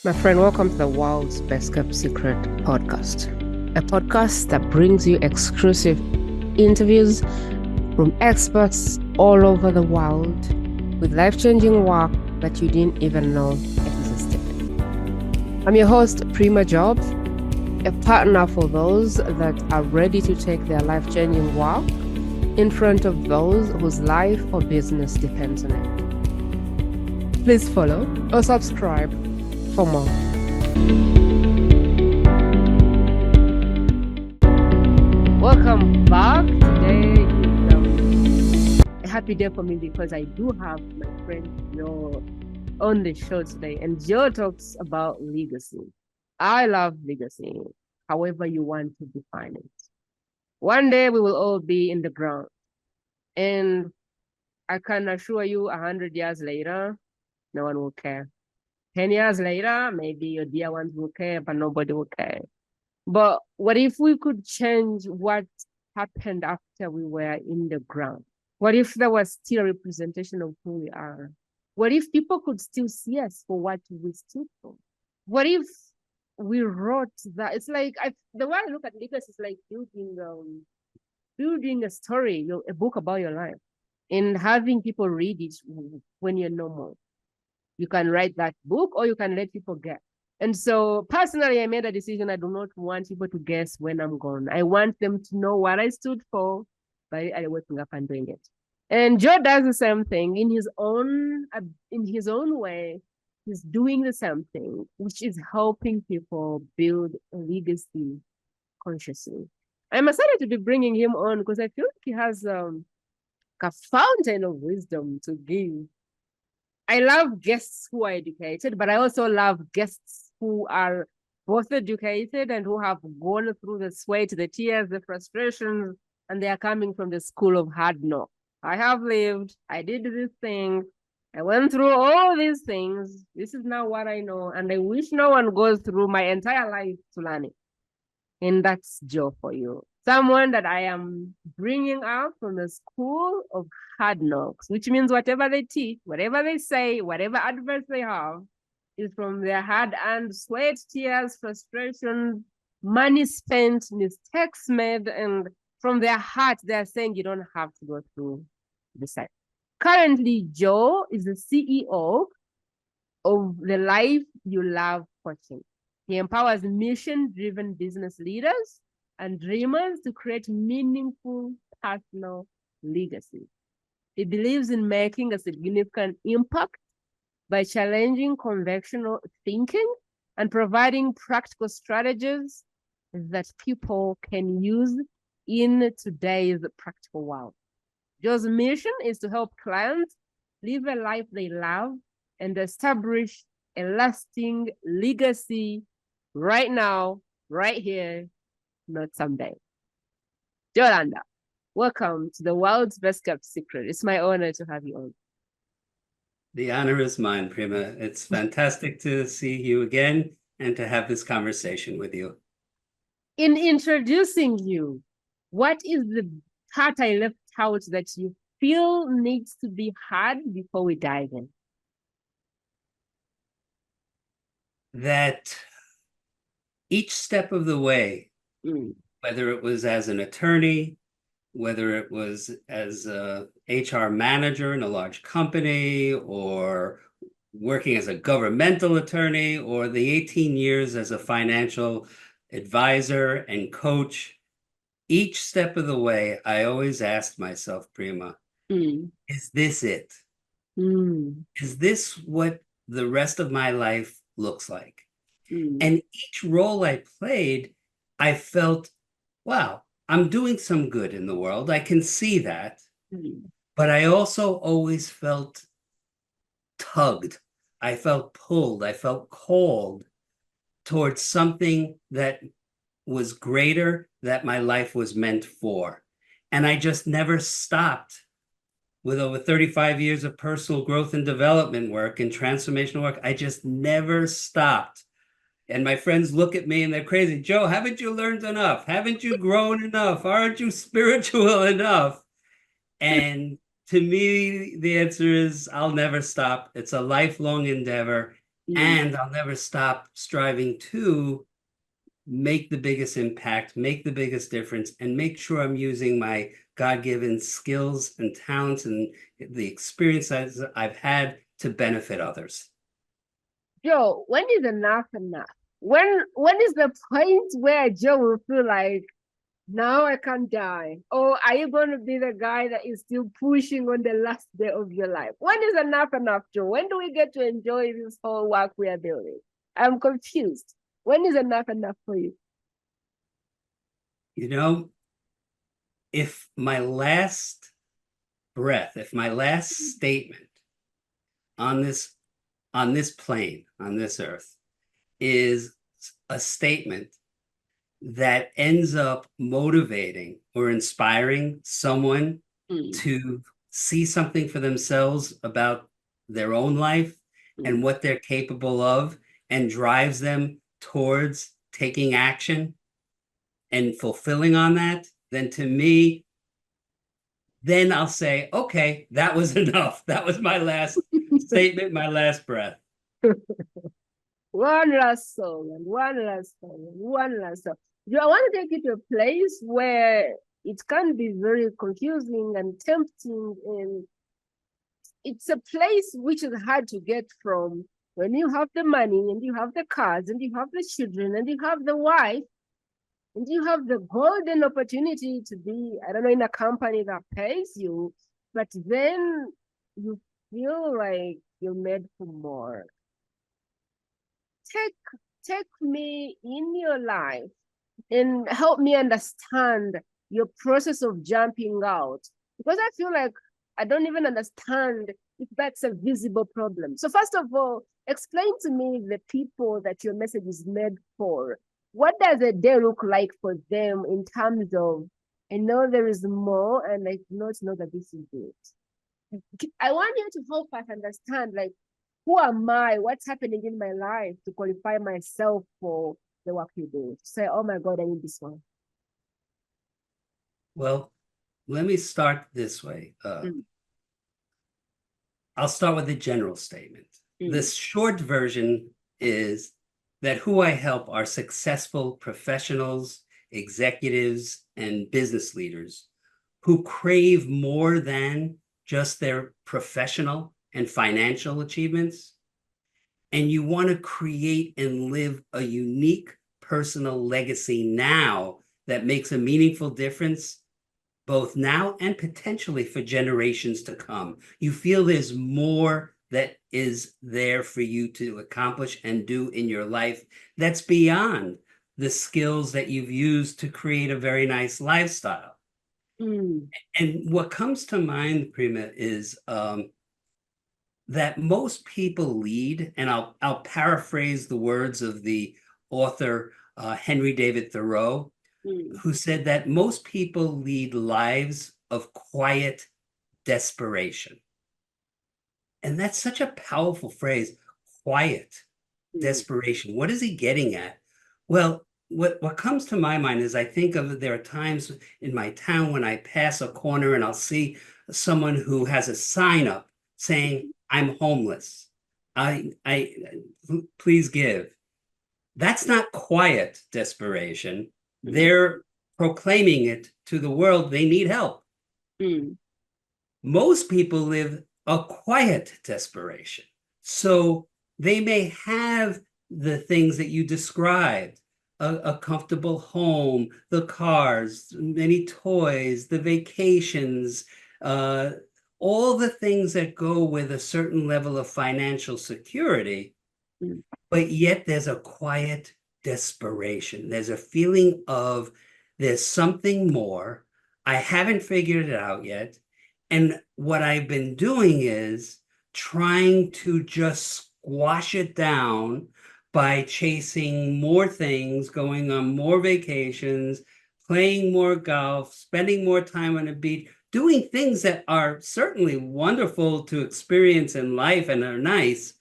My friend, welcome to the world's best kept secret podcast, a podcast that brings you exclusive interviews from experts all over the world with life-changing work that you didn't even know existed. I'm your host, Prima Jope, a partner for those that are ready to take their life-changing work in front of those whose life or business depends on it. Please follow or subscribe for more. Welcome back. Today is a happy day for me because I do have my friend Joe on the show today, and Joe talks about legacy. I love legacy, however you want to define it. One day we will all be in the ground, and I can assure you 100 years later, no one will care. 10 years later, maybe your dear ones will care, but nobody will care. But what if we could change what happened after we were in the ground? What if there was still a representation of who we are? What if people could still see us for what we stood for? What if we wrote that? It's like, the way I look at legacy is like building a story, a book about your life, and having people read it when you're no more. You can write that book or you can let people guess. And so personally, I made a decision. I do not want people to guess when I'm gone. I want them to know what I stood for by waking up and doing it. And Joe does the same thing in his own way. He's doing the same thing, which is helping people build a legacy consciously. I'm excited to be bringing him on because I feel like he has a fountain of wisdom to give. I love guests who are educated, but I also love guests who are both educated and who have gone through the sweat, the tears, the frustrations, and they are coming from the school of hard knocks. I have lived, I did this thing, I went through all these things. This is now what I know, and I wish no one goes through my entire life to learn it. And that's Joe for you. Someone that I am bringing up from the school of hard knocks, which means whatever they teach, whatever they say, whatever advice they have is from their hard-earned sweat, tears, frustration, money spent, mistakes made, and from their heart, they're saying you don't have to go through the same. Currently, Joe is the CEO of the Life You Love coaching. He empowers mission-driven business leaders and dreamers to create meaningful personal legacy. He believes in making a significant impact by challenging conventional thinking and providing practical strategies that people can use in today's practical world. Joe's mission is to help clients live a life they love and establish a lasting legacy right now, right here, not someday. Yolanda, welcome to the world's best kept secret. It's my honor to have you on. The honor is mine, Prima. It's fantastic to see you again and to have this conversation with you. In introducing you, what is the part I left out that you feel needs to be heard before we dive in? That each step of the way, whether it was as an attorney, whether it was as a HR manager in a large company, or working as a governmental attorney, or the 18 years as a financial advisor and coach, each step of the way, I always asked myself, Prima, is this it? Is this what the rest of my life looks like? And each role I played, I felt, wow, I'm doing some good in the world. I can see that. But I also always felt tugged. I felt pulled. I felt called towards something that was greater, that my life was meant for. And I just never stopped. With over 35 years of personal growth and development work and transformational work, I just never stopped. And my friends look at me and they're crazy. Joe, haven't you learned enough? Haven't you grown enough? Aren't you spiritual enough? And to me, the answer is I'll never stop. It's a lifelong endeavor. And I'll never stop striving to make the biggest impact, make the biggest difference, and make sure I'm using my God-given skills and talents and the experiences I've had to benefit others. Joe, when is enough enough? When is the point where Joe will feel like, now I can't die? Or are you going to be the guy that is still pushing on the last day of your life? When is enough, Joe? When do we get to enjoy this whole work we are doing? I'm confused. When is enough for you? You know, if my last breath, if my last statement on this plane, on this earth, is a statement that ends up motivating or inspiring someone to see something for themselves about their own life and what they're capable of, and drives them towards taking action and fulfilling on that, then to me, then I'll say, okay, that was enough. That was my last statement, my last breath. One last song, and one last song, and one last song. I want to take you to a place where it can be very confusing and tempting, and it's a place which is hard to get from when you have the money and you have the cars and you have the children and you have the wife and you have the golden opportunity to be, I don't know, in a company that pays you, but then you feel like you're made for more. Take me in your life and help me understand your process of jumping out, because I feel like I don't even understand if that's a visible problem. So first of all, explain to me the people that your message is made for. What does a day look like for them in terms of, I know there is more and I do not know that this is it. I want you to help us understand, like, who am I? What's happening in my life to qualify myself for the work you do? To say, oh my God, I need this one. Well, let me start this way. I'll start with the general statement. The short version is that who I help are successful professionals, executives, and business leaders who crave more than just their professional and financial achievements. And you want to create and live a unique personal legacy now that makes a meaningful difference both now and potentially for generations to come. You feel there's more that is there for you to accomplish and do in your life that's beyond the skills that you've used to create a very nice lifestyle. And what comes to mind, Prima, is that most people lead, and I'll paraphrase the words of the author Henry David Thoreau, who said that most people lead lives of quiet desperation. And that's such a powerful phrase, quiet desperation. What is he getting at? Well, what comes to my mind is I think of, there are times in my town when I pass a corner and I'll see someone who has a sign up saying, I'm homeless. I please give. That's not quiet desperation. They're proclaiming it to the world. They need help. Most people live a quiet desperation. So they may have the things that you described, a comfortable home, the cars, many toys, the vacations, all the things that go with a certain level of financial security, but yet there's a quiet desperation. There's a feeling of there's something more. I haven't figured it out yet. And what I've been doing is trying to just squash it down by chasing more things, going on more vacations, playing more golf, spending more time on the beach, doing things that are certainly wonderful to experience in life and are nice,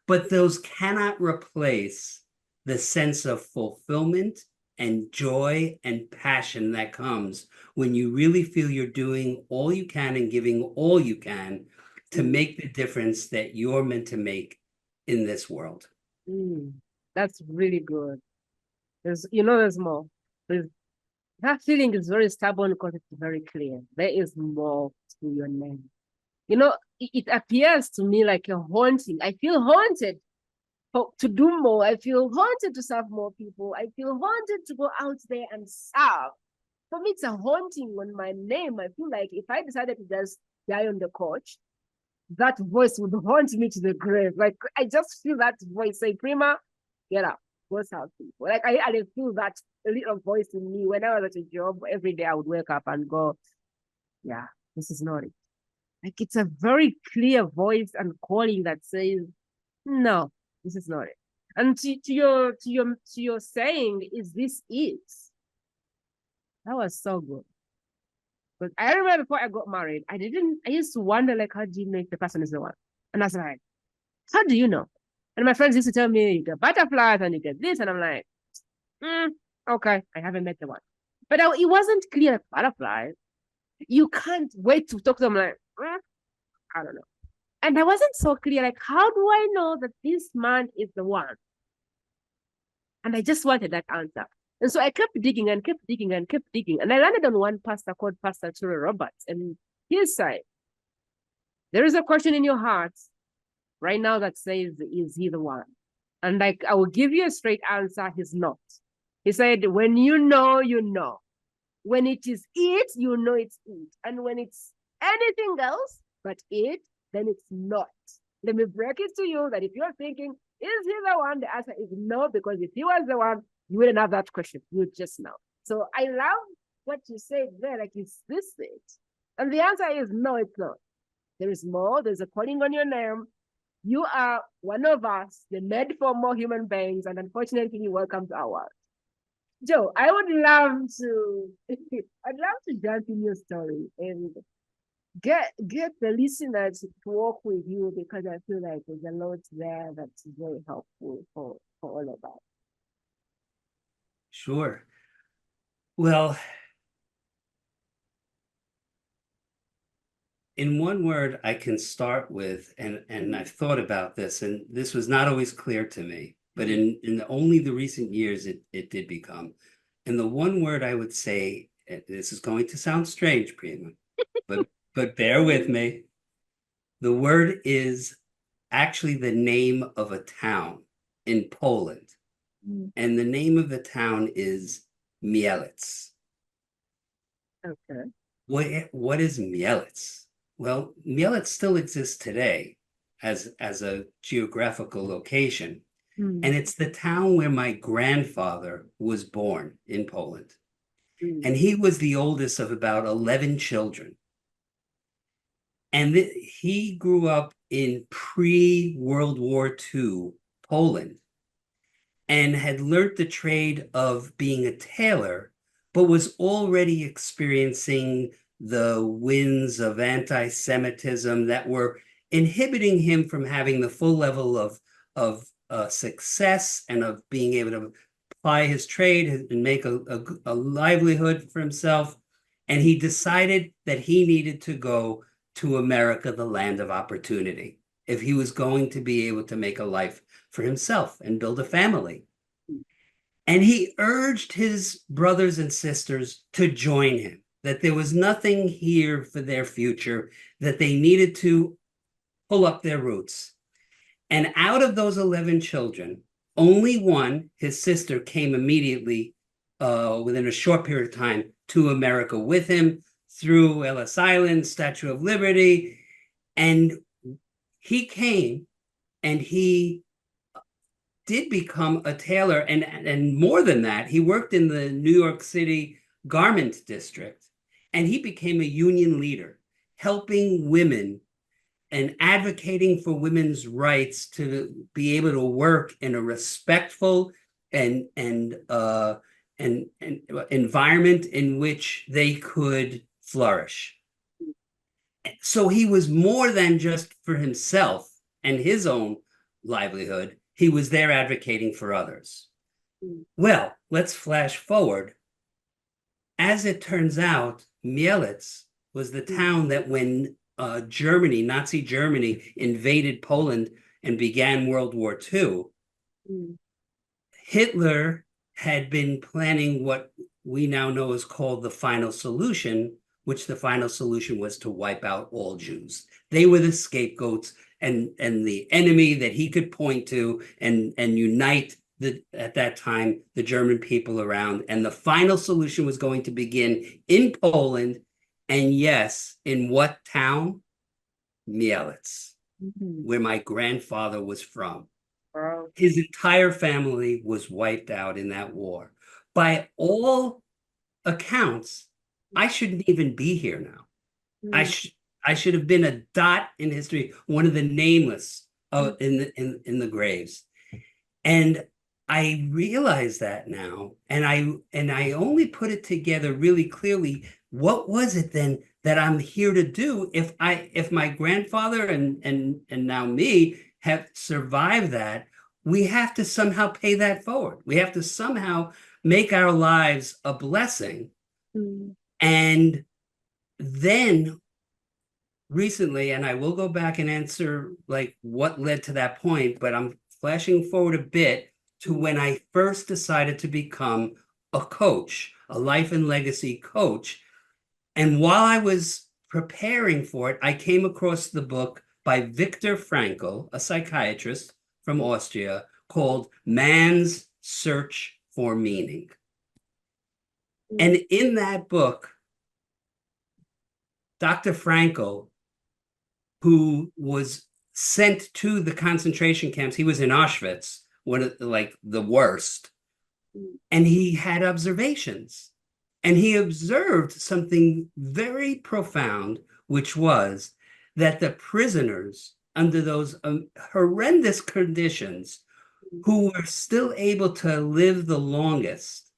but those cannot replace the sense of fulfillment and joy and passion that comes when you really feel you're doing all you can and giving all you can to make the difference that you're meant to make in this world. Mm, that's really good. There's more. There's, that feeling is very stubborn because it's very clear. There is more to your name. It appears to me like a haunting. I feel haunted to do more. I feel haunted to serve more people. I feel haunted to go out there and serve. For me, it's a haunting on my name. I feel like if I decided to just die on the couch, that voice would haunt me to the grave. Like I just feel that voice say, Prima, get up, go serve people. Like I feel that little voice in me. When I was at a job, every day I would wake up and go, yeah, this is not it. Like it's a very clear voice and calling that says, no, this is not it. And to your saying, is this it? That was so good. Because I remember before I got married, I used to wonder, like, how do you know if the person is the one? And I was like, how do you know? And my friends used to tell me, you get butterflies and you get this. And I'm like, okay, I haven't met the one. But it wasn't clear like butterflies. You can't wait to talk to them like, I don't know. And I wasn't so clear, like, how do I know that this man is the one? And I just wanted that answer. And so I kept digging and kept digging and kept digging. And I landed on one pastor called Pastor Ture Roberts. And his side, there is a question in your heart right now that says, is he the one? And like, I will give you a straight answer, he's not. He said, when you know, you know. When it is it, you know it's it. And when it's anything else but it, then it's not. Let me break it to you that if you're thinking, is he the one? The answer is no, because if he was the one, you wouldn't have that question. You would just know. So I love what you said there, like, is this it? And the answer is no, it's not. There is more. There's a calling on your name. You are one of us. They're made for more human beings. And unfortunately, welcome to our world. Joe, I would love to, I'd love to jump in your story and get the listeners to walk with you, because I feel like there's a lot there that's very helpful for all of us. Sure. Well, in one word, I can start with, and I've thought about this, and this was not always clear to me, but in only the recent years it did become. And the one word I would say, this is going to sound strange, Prima, but bear with me. The word is actually the name of a town in Poland. And the name of the town is Mielec. Okay. What is Mielec? Well, Mielec still exists today as a geographical location. And it's the town where my grandfather was born in Poland. And he was the oldest of about 11 children. And he grew up in pre-World War II Poland and had learned the trade of being a tailor, but was already experiencing the winds of anti-Semitism that were inhibiting him from having the full level of success and of being able to apply his trade and make a livelihood for himself. And he decided that he needed to go to America, the land of opportunity, if he was going to be able to make a life for himself and build a family. And he urged his brothers and sisters to join him, that there was nothing here for their future, that they needed to pull up their roots. And out of those 11 children, only one, his sister, came immediately within a short period of time to America with him through Ellis Island, Statue of Liberty. And he came and he did become a tailor. And more than that, he worked in the New York City garment district. And he became a union leader, helping women and advocating for women's rights to be able to work in a respectful and environment in which they could flourish. So he was more than just for himself and his own livelihood. He was there advocating for others. Well, let's flash forward. As it turns out, Mielec was the town that when Germany, Nazi Germany, invaded Poland and began World War II, Mm. Hitler had been planning what we now know is called the final solution, which the final solution was to wipe out all Jews. They were the scapegoats and the enemy that he could point to and unite at that time the German people around. And the final solution was going to begin in Poland. And yes, in what town? Mielec, where my grandfather was from. Wow. His entire family was wiped out in that war. By all accounts, I shouldn't even be here now. I Mm. should I should have been a dot in history, one of the nameless Mm. in the graves. And I realize that now, and I only put it together really clearly. What was it then that I'm here to do if my grandfather and now me have survived that, we have to somehow pay that forward. We have to somehow make our lives a blessing. Mm. And then recently, and I will go back and answer like what led to that point, but I'm flashing forward a bit to when I first decided to become a coach, a life and legacy coach. And while I was preparing for it, I came across the book by Viktor Frankl, a psychiatrist from Austria, called Man's Search for Meaning. Mm. And in that book, Dr. Frankl, who was sent to the concentration camps. He was in Auschwitz, one of like the worst, Mm. and he had observations. And he observed something very profound, which was that the prisoners under those horrendous conditions who were still able to live the longest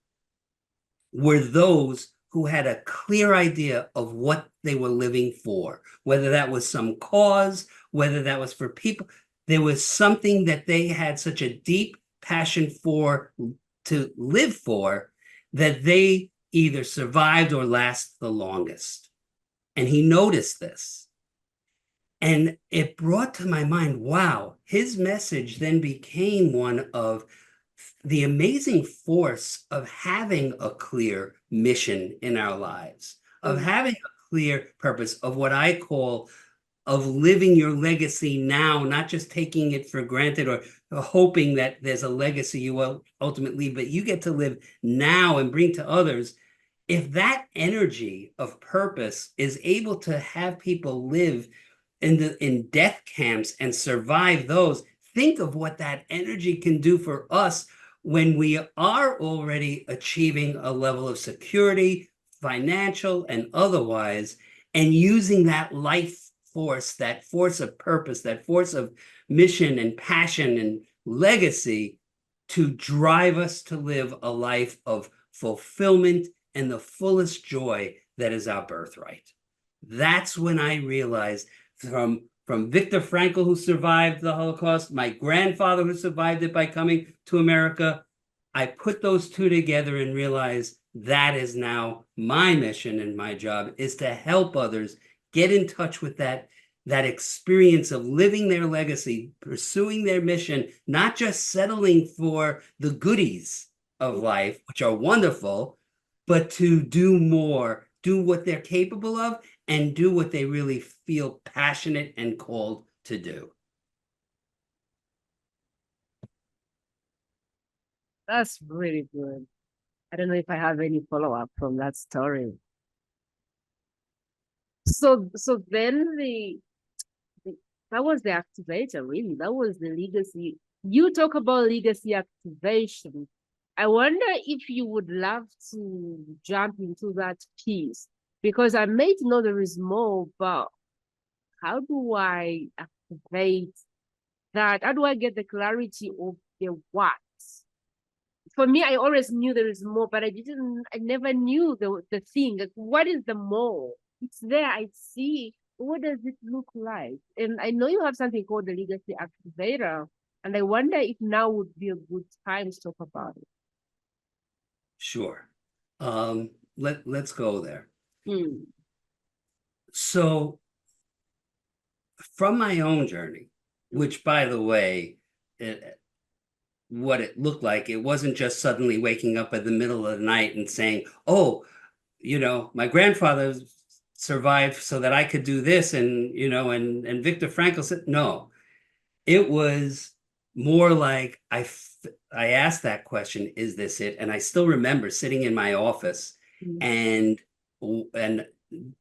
were those who had a clear idea of what they were living for, whether that was some cause, whether that was for people. There was something that they had such a deep passion for to live for that they either survived or last the longest. And he noticed this. And it brought to my mind, wow, his message then became one of the amazing force of having a clear mission in our lives, of Mm. having a clear purpose, of what I call of living your legacy now, not just taking it for granted or hoping that there's a legacy you will ultimately, but you get to live now and bring to others. If that energy of purpose is able to have people live in death camps and survive those, think of what that energy can do for us when we are already achieving a level of security, financial and otherwise, and using that life force, that force of purpose, that force of mission and passion and legacy to drive us to live a life of fulfillment and the fullest joy that is our birthright. That's when I realized from Viktor Frankl, who survived the Holocaust, my grandfather who survived it by coming to America, I put those two together and realized that is now my mission and my job is to help others get in touch with that experience of living their legacy, pursuing their mission, not just settling for the goodies of life, which are wonderful, but to do more, do what they're capable of, and do what they really feel passionate and called to do. That's really good. I don't know if I have any follow-up from that story. So then the that was the activator, really. That was the legacy. You talk about legacy activation. I wonder if you would love to jump into that piece because I may know there is more, but how do I activate that? How do I get the clarity of the what? For me, I always knew there is more, but I never knew the thing. Like, what is the more? It's there, I see. What does it look like? And I know you have something called the legacy activator, and I wonder if now would be a good time to talk about it. Sure. Let's go there. Hmm. So from my own journey, which by the way, what it looked like. It wasn't just suddenly waking up in the middle of the night and saying, oh, my grandfather survived so that I could do this. And Viktor Frankl said, no, it was more like I asked that question, is this it? And I still remember sitting in my office and and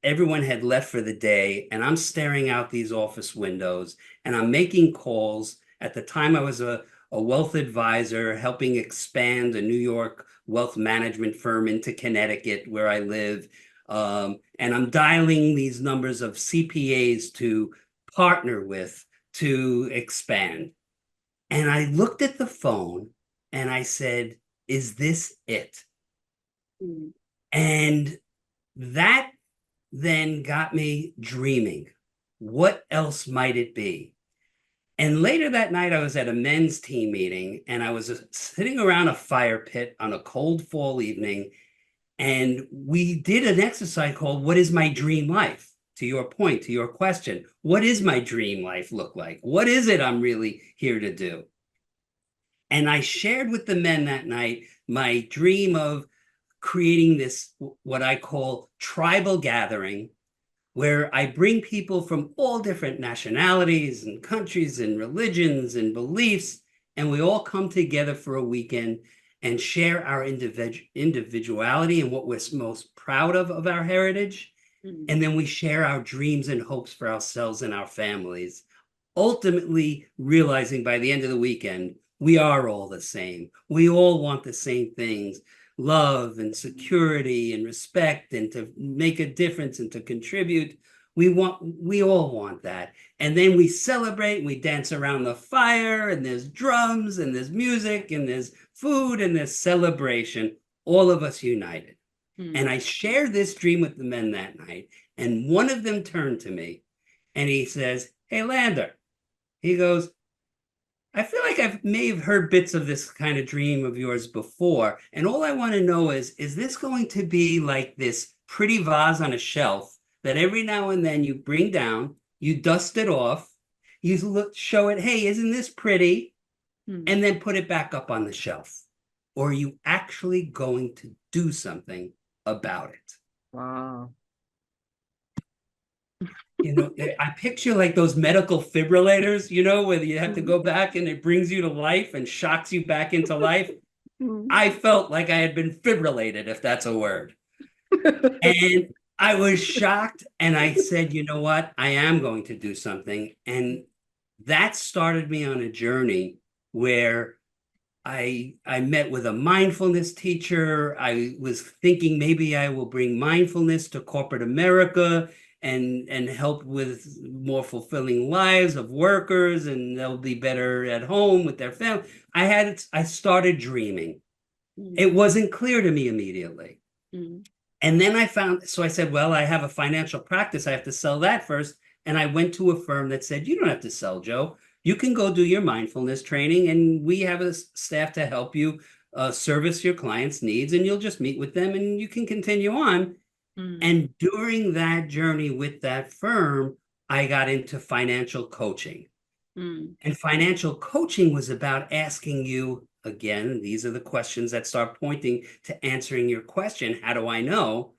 everyone had left for the day, and I'm staring out these office windows and I'm making calls. At the time, I was a wealth advisor helping expand a New York wealth management firm into Connecticut, where I live. And I'm dialing these numbers of CPAs to partner with to expand. And I looked at the phone and I said, is this it? Mm. And that then got me dreaming. What else might it be? And later that night, I was at a men's team meeting and I was sitting around a fire pit on a cold fall evening. And we did an exercise called What is My Dream Life? To your point, to your question, what is my dream life look like? What is it I'm really here to do? And I shared with the men that night my dream of creating this, what I call tribal gathering, where I bring people from all different nationalities and countries and religions and beliefs, and we all come together for a weekend and share our individuality and what we're most proud of our heritage. And then we share our dreams and hopes for ourselves and our families, ultimately realizing by the end of the weekend, we are all the same. We all want the same things: love and security and respect, and to make a difference and to contribute. We all want that. And then we celebrate, we dance around the fire, and there's drums and there's music and there's food and there's celebration, all of us united. And I shared this dream with the men that night, and one of them turned to me and he says, hey, Lander, he goes, I feel like I may have heard bits of this kind of dream of yours before. And all I want to know is this going to be like this pretty vase on a shelf that every now and then you bring down, you dust it off, you show it, hey, isn't this pretty? And then put it back up on the shelf. Or are you actually going to do something about it? Wow. I picture like those medical defibrillators, where you have to go back and it brings you to life and shocks you back into life. I felt like I had been fibrillated, if that's a word. And I was shocked. And I said, you know what? I am going to do something. And that started me on a journey where I met with a mindfulness teacher. I was thinking maybe I will bring mindfulness to corporate America and help with more fulfilling lives of workers, and they'll be better at home with their family. I started dreaming. It wasn't clear to me immediately. And then so I said, well, I have a financial practice. I have to sell that first. And I went to a firm that said, you don't have to sell, Joe. You can go do your mindfulness training, and we have a staff to help you service your clients' needs, and you'll just meet with them and you can continue on. And during that journey with that firm, I got into financial coaching. And financial coaching was about asking you, again, these are the questions that start pointing to answering your question, how do I know?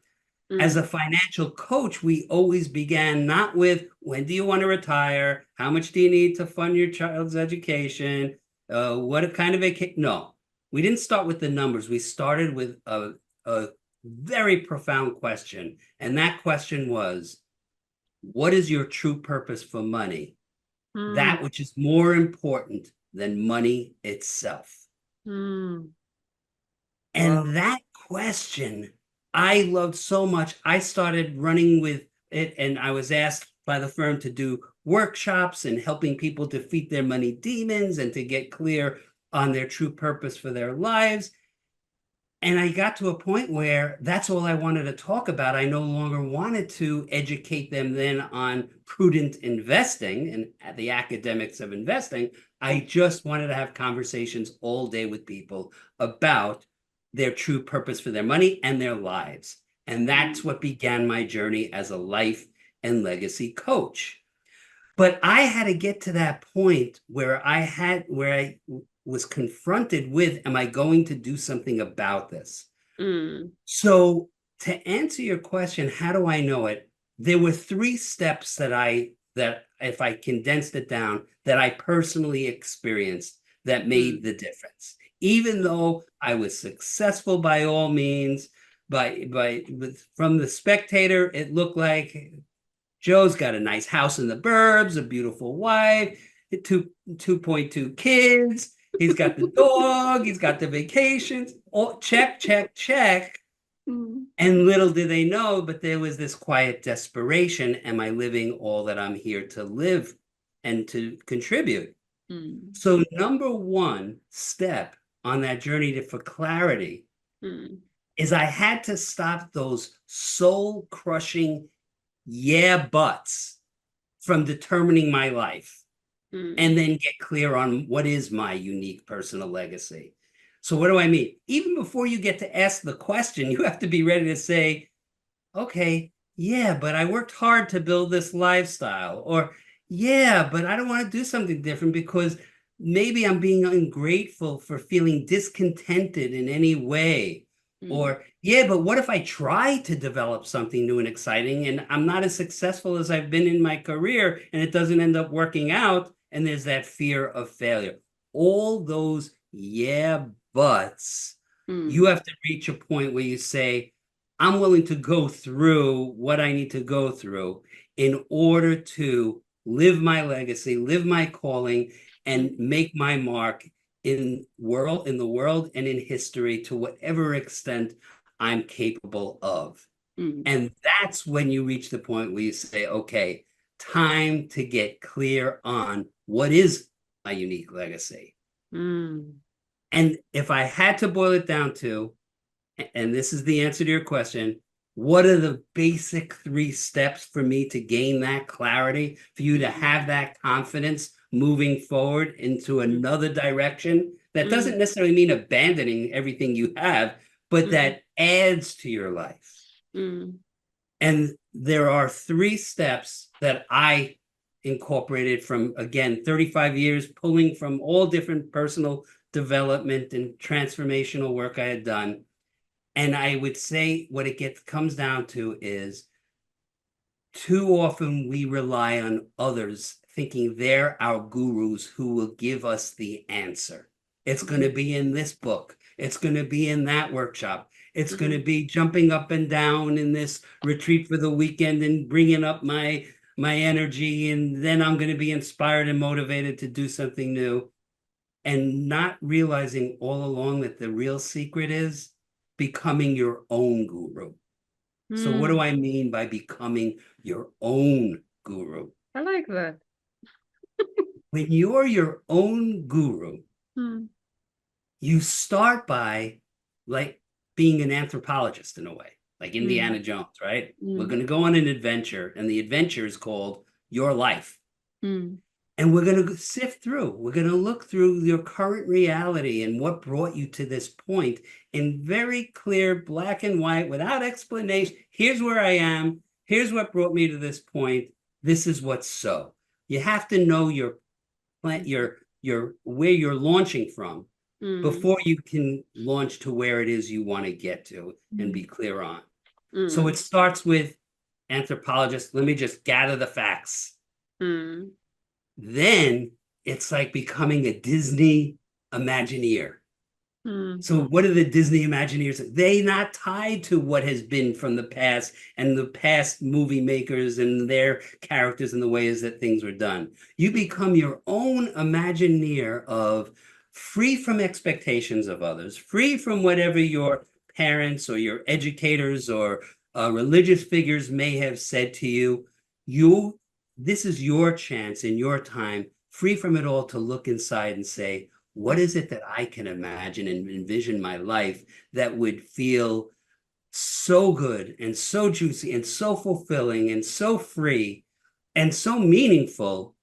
As a financial coach, we always began not with, when do you want to retire? How much do you need to fund your child's education? What kind of vacation? No, we didn't start with the numbers. We started with a very profound question. And that question was, what is your true purpose for money? That which is more important than money itself. And that question I loved so much. I started running with it, and I was asked by the firm to do workshops and helping people defeat their money demons and to get clear on their true purpose for their lives. And I got to a point where that's all I wanted to talk about. I no longer wanted to educate them then on prudent investing and the academics of investing. I just wanted to have conversations all day with people about their true purpose for their money and their lives. And that's what began my journey as a life and legacy coach. But I had to get to that point where was confronted with, am I going to do something about this? Mm. So to answer your question, how do I know it? There were 3 steps that if I condensed it down, that I personally experienced that made the difference. Even though I was successful by all means, from the spectator, it looked like Joe's got a nice house in the burbs, a beautiful wife, 2.2 kids. He's got the dog. He's got the vacations. All check, check, check. Mm. And little did they know, but there was this quiet desperation. Am I living all that I'm here to live and to contribute? Mm. So number 1 step on that journey for clarity is I had to stop those soul crushing yeah buts from determining my life and then get clear on what is my unique personal legacy. So what do I mean? Even before you get to ask the question, you have to be ready to say, okay, yeah, but I worked hard to build this lifestyle. Or, yeah, but I don't want to do something different because maybe I'm being ungrateful for feeling discontented in any way. Or, yeah, but what if I try to develop something new and exciting and I'm not as successful as I've been in my career and it doesn't end up working out? And there's that fear of failure. All those yeah, buts, you have to reach a point where you say, I'm willing to go through what I need to go through in order to live my legacy, live my calling, and make my mark in the world and in history to whatever extent I'm capable of. And that's when you reach the point where you say, okay, time to get clear on what is my unique legacy. And if I had to boil it down to, and this is the answer to your question, what are the basic 3 steps for me to gain that clarity, for you to have that confidence moving forward into another direction? That doesn't necessarily mean abandoning everything you have, but that adds to your life. And there are 3 steps that I incorporated from, again, 35 years, pulling from all different personal development and transformational work I had done. And I would say what it comes down to is too often we rely on others thinking they're our gurus who will give us the answer. It's going to be in this book. It's going to be in that workshop. It's going to be jumping up and down in this retreat for the weekend and bringing up my energy. And then I'm going to be inspired and motivated to do something new. And not realizing all along that the real secret is becoming your own guru. So what do I mean by becoming your own guru? I like that. When you're your own guru, you start by like being an anthropologist in a way, like Indiana Jones, right? We're going to go on an adventure, and the adventure is called your life. And we're going to sift through. We're going to look through your current reality and what brought you to this point in very clear black and white, without explanation. Here's where I am. Here's what brought me to this point. This is what's so. You have to know your plan, your where you're launching from before you can launch to where it is you want to get to and be clear on. So it starts with anthropologists. Let me just gather the facts. Then it's like becoming a Disney Imagineer. So what are the Disney Imagineers? They're not tied to what has been from the past and the past movie makers and their characters and the ways that things were done. You become your own Imagineer of free from expectations of others, free from whatever your parents or your educators or religious figures may have said to you. This is your chance in your time, free from it all, to look inside and say, what is it that I can imagine and envision my life that would feel so good and so juicy and so fulfilling and so free and so meaningful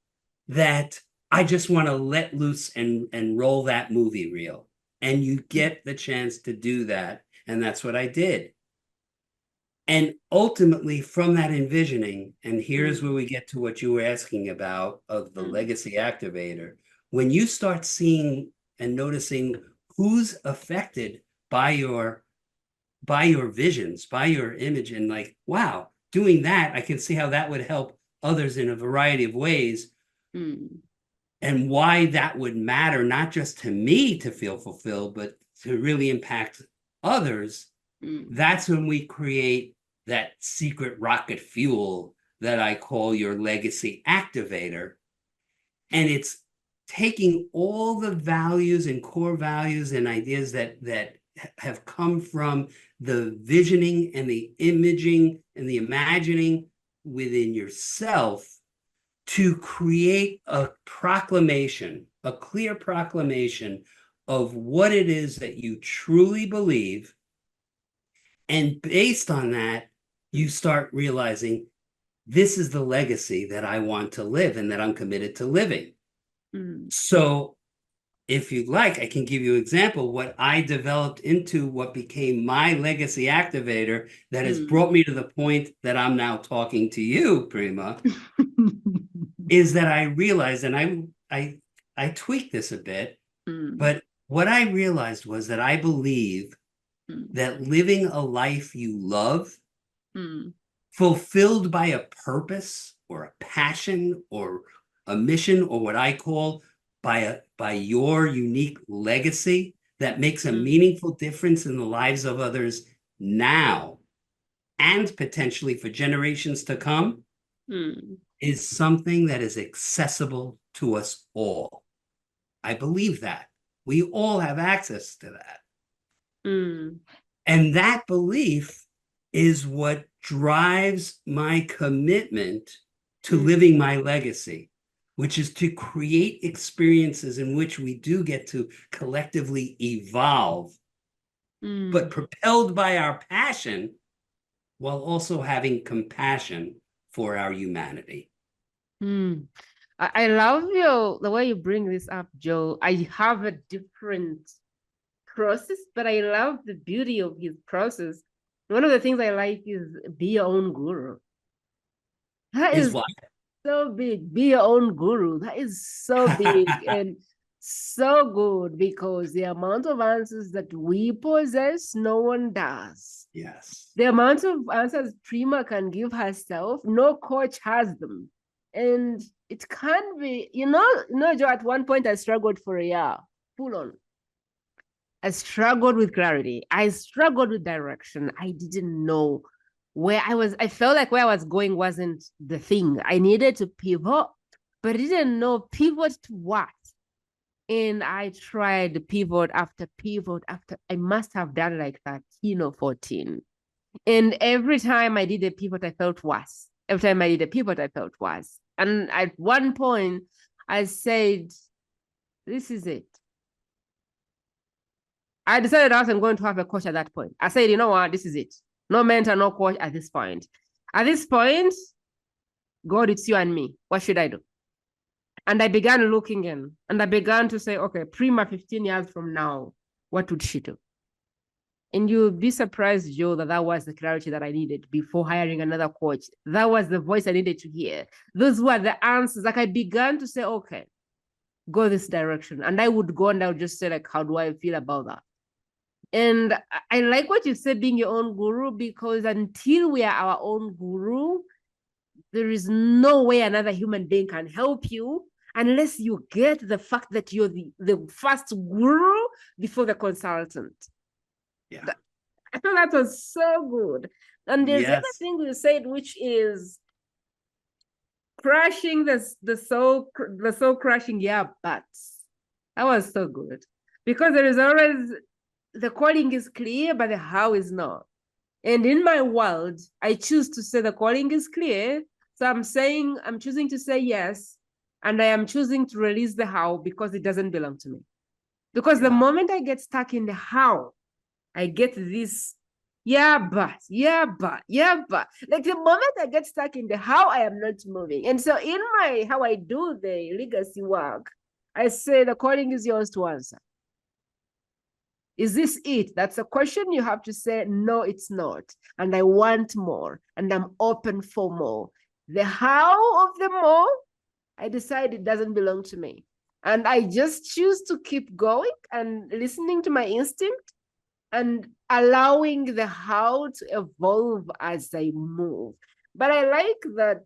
that I just want to let loose and roll that movie reel. And you get the chance to do that. And that's what I did. And ultimately, from that envisioning, and here's where we get to what you were asking about of the legacy activator. When you start seeing and noticing who's affected by your visions, by your image, and like, wow, doing that, I can see how that would help others in a variety of ways. And why that would matter, not just to me to feel fulfilled, but to really impact others. That's when we create that secret rocket fuel that I call your legacy activator. And it's taking all the values and core values and ideas that have come from the visioning and the imaging and the imagining within yourself to create a proclamation, a clear proclamation of what it is that you truly believe. And based on that, you start realizing this is the legacy that I want to live and that I'm committed to living. So if you'd like, I can give you an example what I developed into what became my legacy activator that has brought me to the point that I'm now talking to you, Prima, is that I realized, and I tweaked this a bit, but what I realized was that I believe that living a life you love, fulfilled by a purpose or a passion or a mission, or what I call by your unique legacy that makes a meaningful difference in the lives of others now and potentially for generations to come, is something that is accessible to us all. I believe that. We all have access to that. And that belief is what drives my commitment to living my legacy, which is to create experiences in which we do get to collectively evolve, but propelled by our passion while also having compassion for our humanity. I love the way you bring this up, Joe. I have a different process, but I love the beauty of his process. One of the things I like is be your own guru. That is what? So big. Be your own guru. That is so big and so good, because the amount of answers that we possess, no one does. Yes. The amount of answers Prima can give herself, no coach has them. And it can be, Joe, at one point I struggled for a year, full on. I struggled with clarity. I struggled with direction. I didn't know where I was. I felt like where I was going wasn't the thing. I needed to pivot, but I didn't know pivot to what. And I tried pivot after pivot after. I must have done like 13 or 14. And every time I did a pivot, I felt worse. Every time I did a pivot, I felt worse. And at one point, I said, this is it. I decided I wasn't going to have a coach at that point. I said, you know what? This is it. No mentor, no coach at this point. At this point, God, it's you and me. What should I do? And I began looking in, and I began to say, okay, Prima 15 years from now, what would she do? And you'll be surprised, Joe, that was the clarity that I needed before hiring another coach. That was the voice I needed to hear. Those were the answers. Like I began to say, okay, go this direction. And I would go and I would just say, like, how do I feel about that? And I like what you said, being your own guru, because until we are our own guru, there is no way another human being can help you unless you get the fact that you're the first guru before the consultant. Yeah. I thought that was so good. And there's the other thing you said, which is crushing the soul crushing, but that was so good. Because there is always, the calling is clear, but the how is not. And in my world, I choose to say the calling is clear. So I'm choosing to say yes. And I am choosing to release the how because it doesn't belong to me. Because the moment I get stuck in the how, I get this, but. Like the moment I get stuck in the how, I am not moving. And so in how I do the legacy work, I say the calling is yours to answer. Is this it? That's a question you have to say, no, it's not. And I want more. And I'm open for more. The how of the more, I decide it doesn't belong to me. And I just choose to keep going and listening to my instinct and allowing the how to evolve as I move. But I like that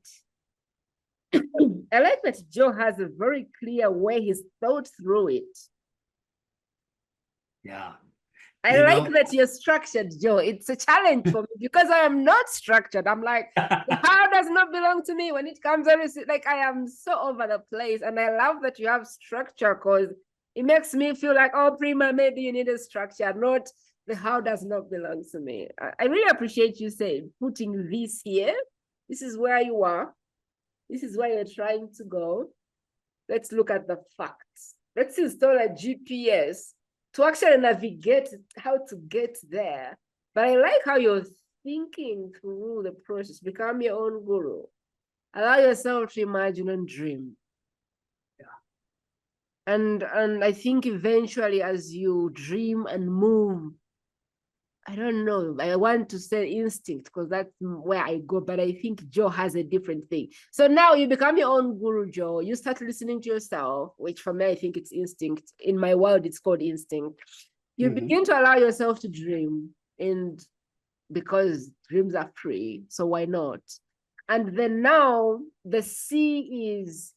Joe has a very clear way he's thought through it. Yeah. I like that you're structured, Joe. It's a challenge for me because I am not structured. I'm like, the how does not belong to me when it comes on. Like, I am so over the place. And I love that you have structure because it makes me feel like, oh, Prima, maybe you need a structure, not the how does not belong to me. I really appreciate you saying, putting this here. This is where you are. This is where you're trying to go. Let's look at the facts. Let's install a GPS to actually navigate how to get there. But I like how you're thinking through the process. Become your own guru. Allow yourself to imagine and dream. Yeah. And I think eventually as you dream and move, I don't know. I want to say instinct because that's where I go, but I think Joe has a different thing. So now you become your own guru, Joe. You start listening to yourself, which for me, I think it's instinct. In my world, it's called instinct. You begin to allow yourself to dream, and because dreams are free, so why not? And then now the C is,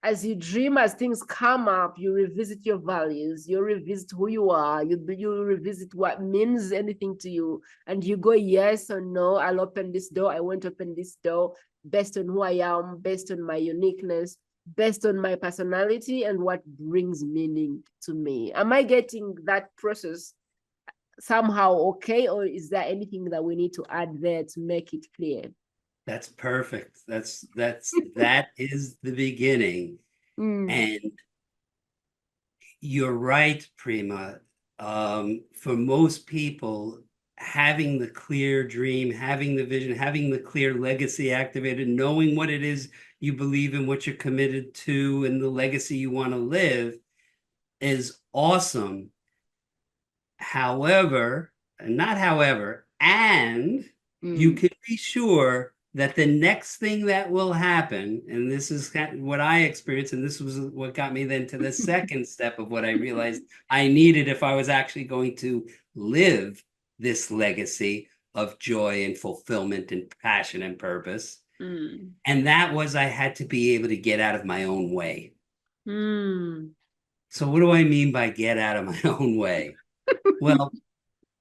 as you dream, as things come up, you revisit your values, you revisit who you are, you revisit what means anything to you, and you go yes or no. I'll open this door, I won't open this door, based on who I am, based on my uniqueness, based on my personality and what brings meaning to me. Am I getting that process somehow okay, or is there anything that we need to add there to make it clear? That's perfect. That is the beginning. And you're right, Prima. For most people, having the clear dream, having the vision, having the clear legacy activated, knowing what it is you believe in, what you're committed to, and the legacy you want to live is awesome. However, not however, and you can be sure that the next thing that will happen, and this is what I experienced, and this was what got me then to the second step of what I realized I needed if I was actually going to live this legacy of joy and fulfillment and passion and purpose. And that was I had to be able to get out of my own way. So what do I mean by get out of my own way? Well,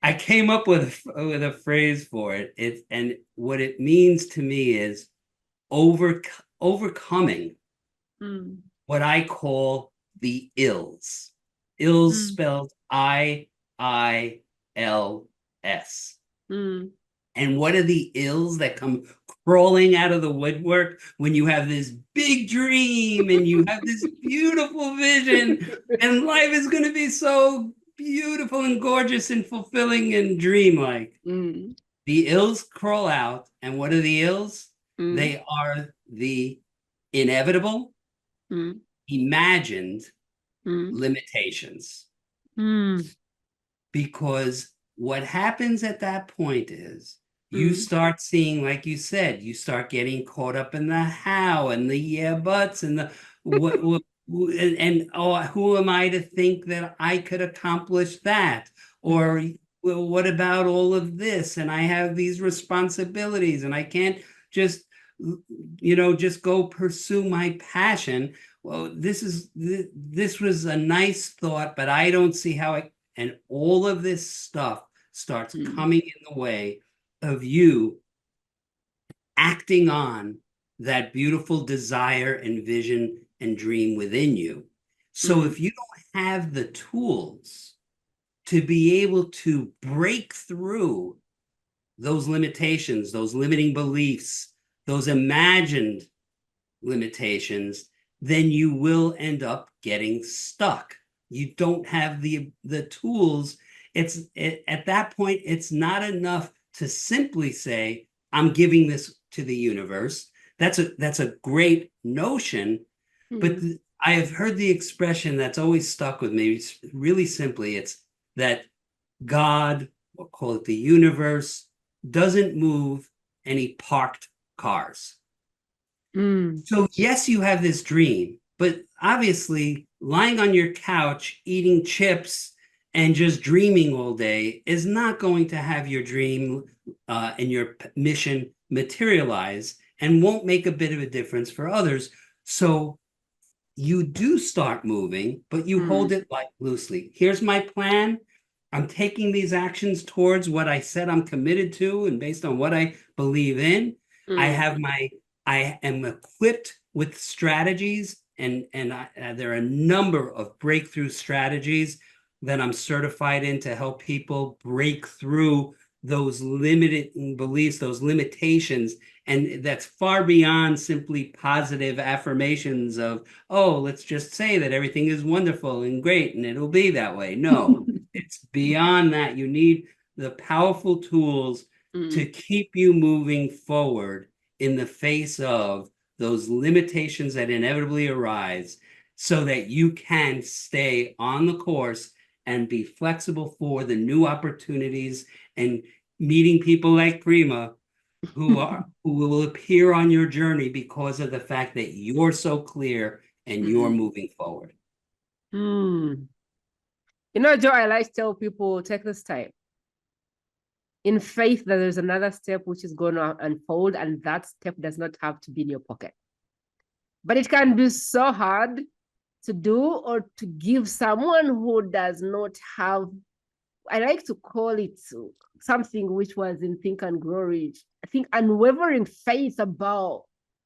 I came up with a phrase for it. And what it means to me is overcoming what I call the ills. Ills spelled I-I-L-S. And what are the ills that come crawling out of the woodwork when you have this big dream and you have this beautiful vision and life is going to be so beautiful and gorgeous and fulfilling and dreamlike? The ills crawl out. And what are the ills? They are the inevitable, imagined limitations. Because what happens at that point is you start seeing, like you said, you start getting caught up in the how and the yeah buts and the what and oh, who am I to think that I could accomplish that? Or well, what about all of this? And I have these responsibilities and I can't just just go pursue my passion. Well, this was a nice thought, but I don't see how it. And all of this stuff starts coming in the way of you acting on that beautiful desire and vision and dream within you. So if you don't have the tools to be able to break through those limitations, those limiting beliefs, those imagined limitations, then you will end up getting stuck. You don't have the tools. At that point, it's not enough to simply say, I'm giving this to the universe. That's a great notion, but I have heard the expression that's always stuck with me. It's really simply, it's that God, or call it the universe, doesn't move any parked cars. So yes, you have this dream, But obviously, lying on your couch, eating chips, and just dreaming all day is not going to have your dream and your mission materialize and won't make a bit of a difference for others. So you do start moving, but you hold it like loosely. Here's my plan. I'm taking these actions towards what I said I'm committed to, and based on what I believe in, I am equipped with strategies, and there are a number of breakthrough strategies that I'm certified in to help people break through those limited beliefs, those limitations. And that's far beyond simply positive affirmations of, oh, let's just say that everything is wonderful and great and it'll be that way. No, it's beyond that. You need the powerful tools to keep you moving forward in the face of those limitations that inevitably arise so that you can stay on the course and be flexible for the new opportunities and meeting people like Prima who will appear on your journey because of the fact that you're so clear and you're moving forward. You know, Joe, I like to tell people, take this time in faith that there's another step which is going to unfold, and that step does not have to be in your pocket. But it can be so hard to do or to give someone who does not have, I like to call it something which was in Think and Grow Rich. I think unwavering faith about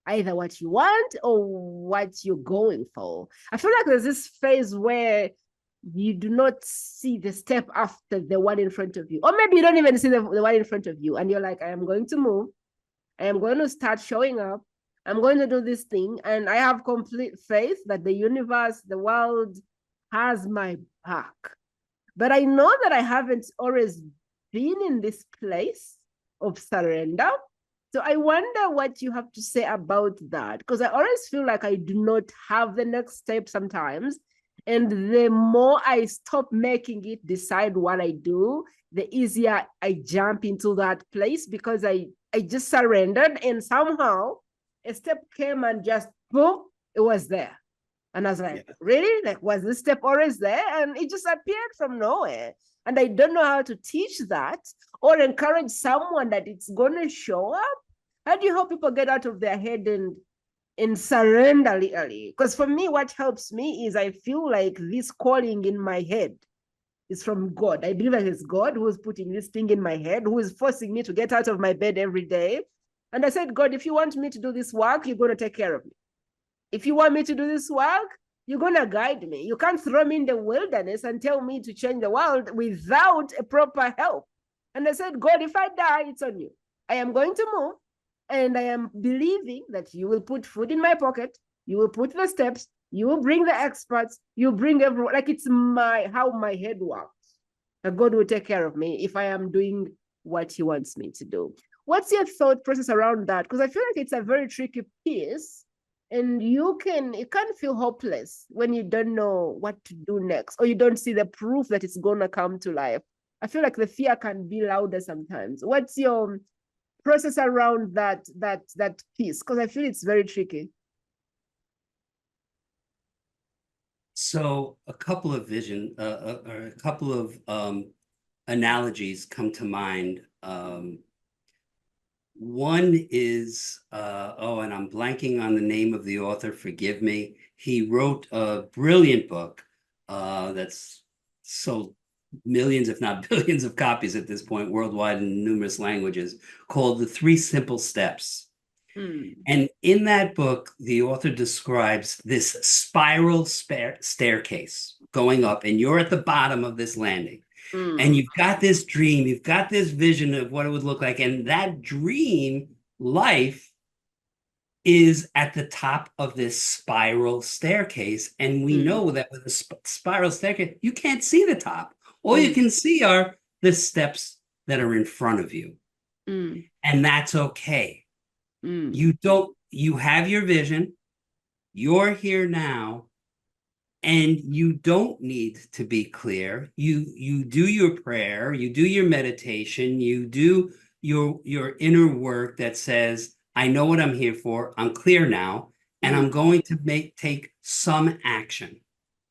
either what you want or what you're going for. I feel like there's this phase where you do not see the step after the one in front of you. Or maybe you don't even see the one in front of you. And you're like, I am going to move. I am going to start showing up. I'm going to do this thing. And I have complete faith that the universe, the world has my back. But I know that I haven't always been in this place of surrender. So I wonder what you have to say about that, because I always feel like I do not have the next step sometimes. And the more I stop making it decide what I do, the easier I jump into that place, because I just surrendered, and somehow a step came and just boom, it was there. And I was like, really? Like, was this step always there? And it just appeared from nowhere. And I don't know how to teach that or encourage someone that it's going to show up. How do you help people get out of their head and surrender literally? Because for me, what helps me is I feel like this calling in my head is from God. I believe that it's God who is putting this thing in my head, who is forcing me to get out of my bed every day. And I said, God, if you want me to do this work, you're going to take care of me. If you want me to do this work, you're going to guide me. You can't throw me in the wilderness and tell me to change the world without a proper help. And I said, God, if I die, it's on you. I am going to move, and I am believing that you will put food in my pocket. You will put the steps. You will bring the experts. You bring everyone. Like, it's how my head works. And God will take care of me if I am doing what he wants me to do. What's your thought process around that? Because I feel like it's a very tricky piece. And it can feel hopeless when you don't know what to do next, or you don't see the proof that it's going to come to life. I feel like the fear can be louder sometimes. What's your process around that piece? Because I feel it's very tricky. So a couple of or a couple of analogies come to mind. One is, and I'm blanking on the name of the author, forgive me. He wrote a brilliant book that's sold millions, if not billions of copies at this point worldwide in numerous languages, called The Three Simple Steps. And in that book, the author describes this spiral staircase going up, and you're at the bottom of this landing. And you've got this dream, you've got this vision of what it would look like. And that dream life is at the top of this spiral staircase. And we know that with a spiral staircase, you can't see the top. All you can see are the steps that are in front of you. And that's okay. You have your vision, you're here now, and you don't need to be clear. You do your prayer, you do your meditation, you do your inner work that says, I know what I'm here for, I'm clear now, and I'm going to take some action.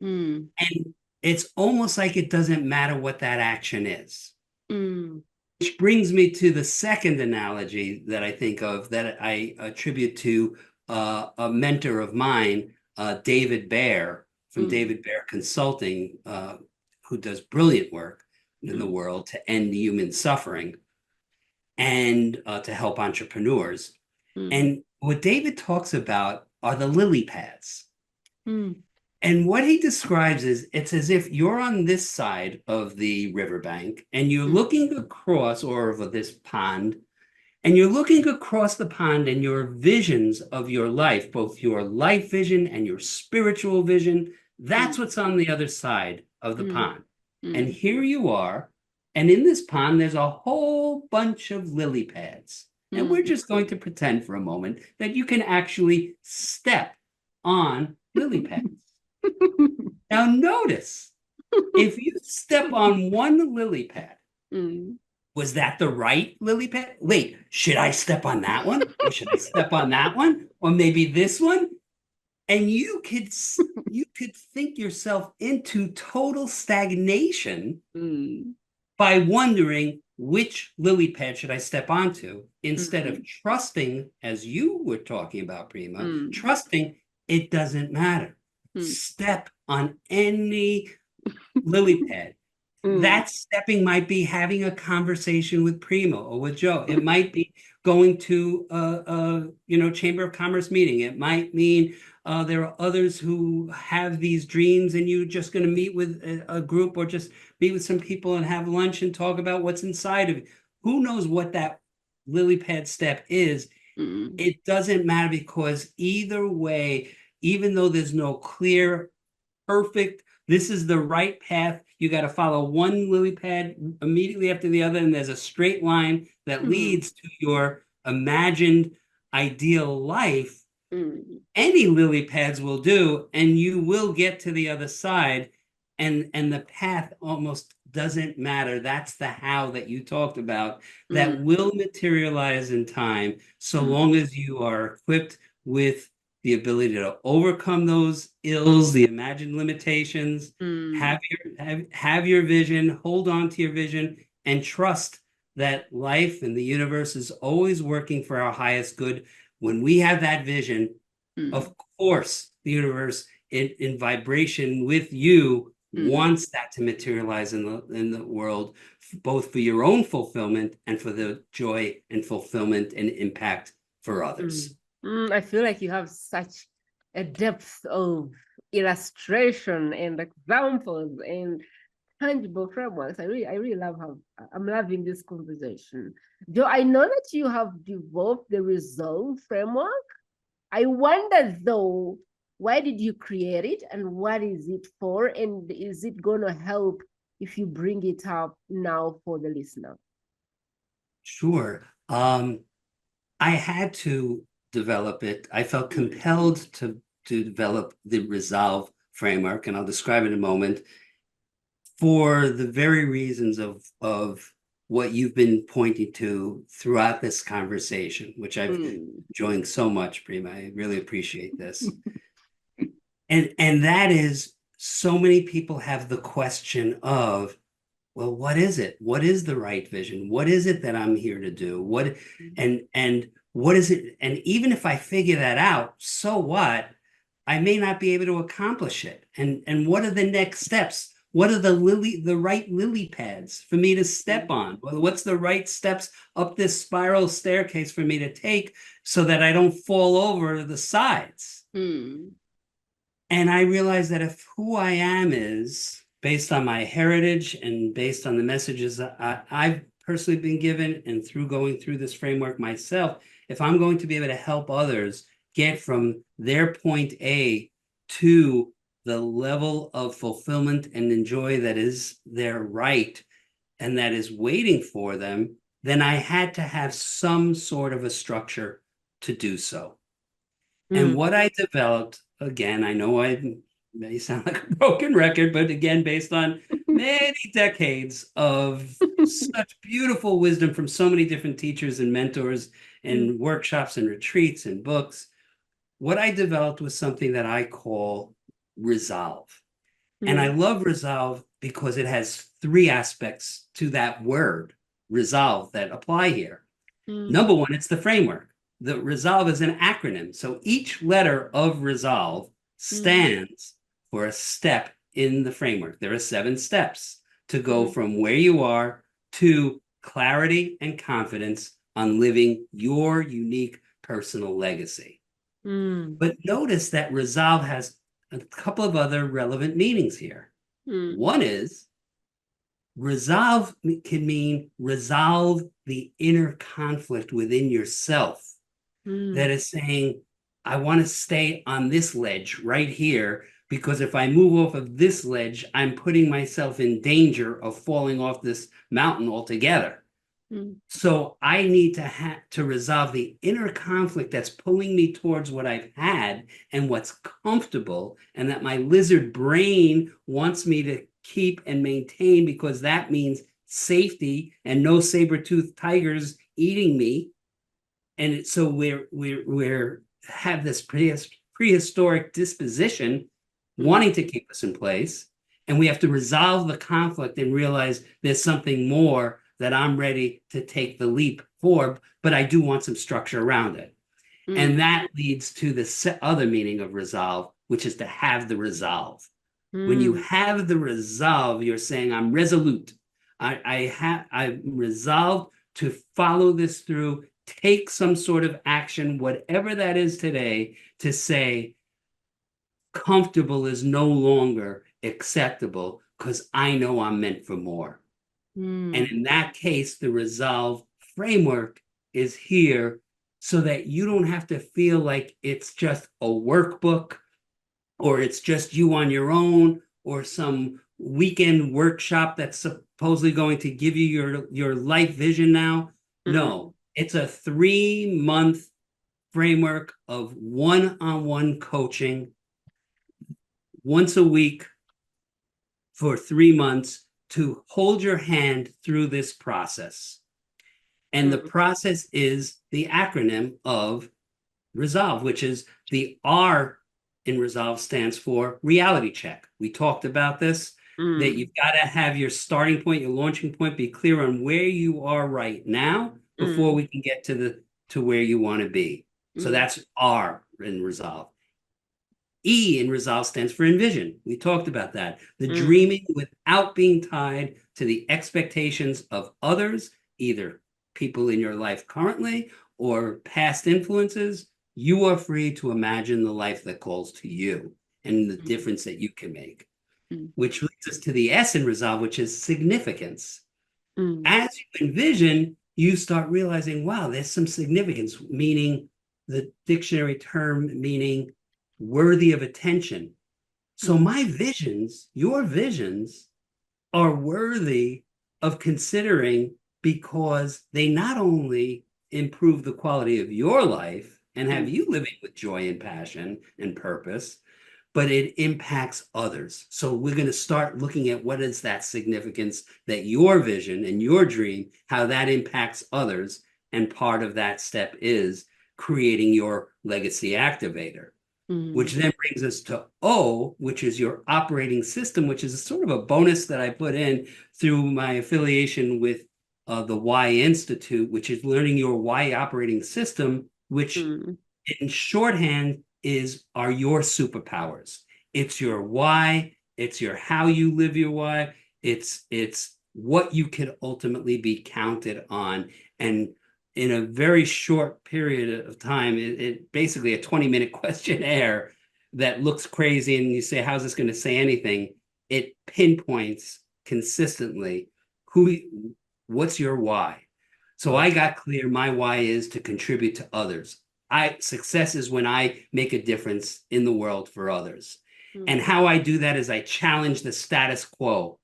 Mm. And it's almost like it doesn't matter what that action is. Mm. Which brings me to the second analogy that I think of that I attribute to a mentor of mine, David Baer from Mm. David Baer Consulting, who does brilliant work in the world to end human suffering and to help entrepreneurs. Mm. And what David talks about are the lily pads. Mm. And what he describes is it's as if you're on this side of the riverbank and you're Mm. looking across, or of this pond, and you're looking across the pond and your visions of your life, both your life vision and your spiritual vision, that's Mm. what's on the other side of the Mm. pond. And Mm. here you are. And in this pond, there's a whole bunch of lily pads. And we're Mm. just going to pretend for a moment that you can actually step on lily pads. Now, notice if you step on one lily pad, Mm. was that the right lily pad? Wait, should I step on that one? Or should I step on that one? Or maybe this one? And you could think yourself into total stagnation Mm. by wondering which lily pad should I step onto instead of Mm. trusting, as you were talking about, Prima, Mm. trusting it doesn't matter. Mm. Step on any lily pad. Mm. That stepping might be having a conversation with Prima or with Joe. It might be going to a Chamber of Commerce meeting. It might mean there are others who have these dreams, and you're just going to meet with a group or just meet with some people and have lunch and talk about what's inside of it. Who knows what that lily pad step is? Mm. It doesn't matter because either way, even though there's no clear perfect. This is the right path. You got to follow one lily pad immediately after the other, and there's a straight line that Mm. leads to your imagined ideal life. Mm. Any lily pads will do, and you will get to the other side, and the path almost doesn't matter. That's the how that you talked about Mm. that will materialize in time, so Mm. long as you are equipped with the ability to overcome those ills, the imagined limitations, Mm. have your vision, hold on to your vision, and trust that life and the universe is always working for our highest good. When we have that vision, Mm. of course, the universe in vibration with you Mm. wants that to materialize in the world, both for your own fulfillment and for the joy and fulfillment and impact for Mm. others. I feel like you have such a depth of illustration and examples and tangible frameworks. I really love how I'm loving this conversation. Joe, I know that you have developed the resolve framework. I wonder though, why did you create it and what is it for? And is it going to help if you bring it up now for the listener? Sure. I had to develop it. I felt Mm. compelled to develop the resolve framework, and I'll describe it in a moment, for the very reasons of what you've been pointing to throughout this conversation, which I've Mm. enjoying so much, Prima. I really appreciate this. And that is, so many people have the question of, well, what is it? What is the right vision? What is it that I'm here to do? And what is it? And even if I figure that out, so what? I may not be able to accomplish it. And what are the next steps? What are the right lily pads for me to step on? Well, what's the right steps up this spiral staircase for me to take so that I don't fall over the sides? Mm. And I realized that if who I am is based on my heritage and based on the messages I've personally been given and through going through this framework myself, if I'm going to be able to help others get from their point A to the level of fulfillment and enjoy that is their right and that is waiting for them, then I had to have some sort of a structure to do so. And Mm. what I developed, again, I know I may sound like a broken record, but again, based on many decades of such beautiful wisdom from so many different teachers and mentors Mm. and workshops and retreats and books, what I developed was something that I call resolve. And I Mm. love resolve because it has three aspects to that word, resolve, that apply here. Mm. Number one, it's the framework. The resolve is an acronym. So each letter of resolve Mm. stands for a step in the framework. There are 7 steps to go Mm. from where you are to clarity and confidence on living your unique personal legacy. Mm. But notice that resolve has a couple of other relevant meanings here. Mm. One is resolve can mean resolve the inner conflict within yourself that Mm. is saying, I want to stay on this ledge right here because if I move off of this ledge, I'm putting myself in danger of falling off this mountain altogether. Mm. So I need to resolve the inner conflict that's pulling me towards what I've had and what's comfortable, and that my lizard brain wants me to keep and maintain because that means safety and no saber-toothed tigers eating me. And so we're have this prehistoric disposition Mm. wanting to keep us in place, and we have to resolve the conflict and realize there's something more that I'm ready to take the leap for, but I do want some structure around it. And Mm. that leads to the other meaning of resolve, which is to have the resolve. When you Mm. have the resolve, you're saying, I'm resolute. I'm resolved to follow this through, take some sort of action, whatever that is today, to say comfortable is no longer acceptable because I know I'm meant for more. And Mm. in that case, the resolve framework is here so that you don't have to feel like it's just a workbook or it's just you on your own or some weekend workshop that's supposedly going to give you your life vision now. Mm. No, it's a 3-month framework of one-on-one coaching once a week for 3 months to hold your hand through this process. And the Mm. process is the acronym of resolve, which is the R in resolve stands for reality check. We talked about this, that Mm. you've got to have your starting point, your launching point, be clear on where you are right now before Mm. we can get to where you want to be. So Mm. that's R in resolve. E in resolve stands for envision. We talked about that. The Mm. dreaming without being tied to the expectations of others, either people in your life currently or past influences. You are free to imagine the life that calls to you and the Mm. difference that you can make, Mm. which leads us to the S in resolve, which is significance. Mm. As you envision, you start realizing, wow, there's some significance, meaning the dictionary term meaning worthy of attention. So Mm. my visions, your visions, are worthy of considering because they not only improve the quality of your life and have Mm. you living with joy and passion and purpose, but it impacts others. So we're going to start looking at what is that significance that your vision and your dream, how that impacts others. And part of that step is creating your legacy activator, which Mm. then brings us to O, which is your operating system, which is sort of a bonus that I put in through my affiliation with the Y Institute, which is learning your Y operating system, which Mm. in shorthand are your superpowers. It's your why, it's your how you live your why, it's what you can ultimately be counted on. And in a very short period of time, it basically a 20-minute questionnaire that looks crazy and you say, how's this going to say anything? It pinpoints consistently who what's your why. So I Okay. got clear my why is to contribute to others. I success is when I make a difference in the world for others. And Mm. how I do that is I challenge the status quo.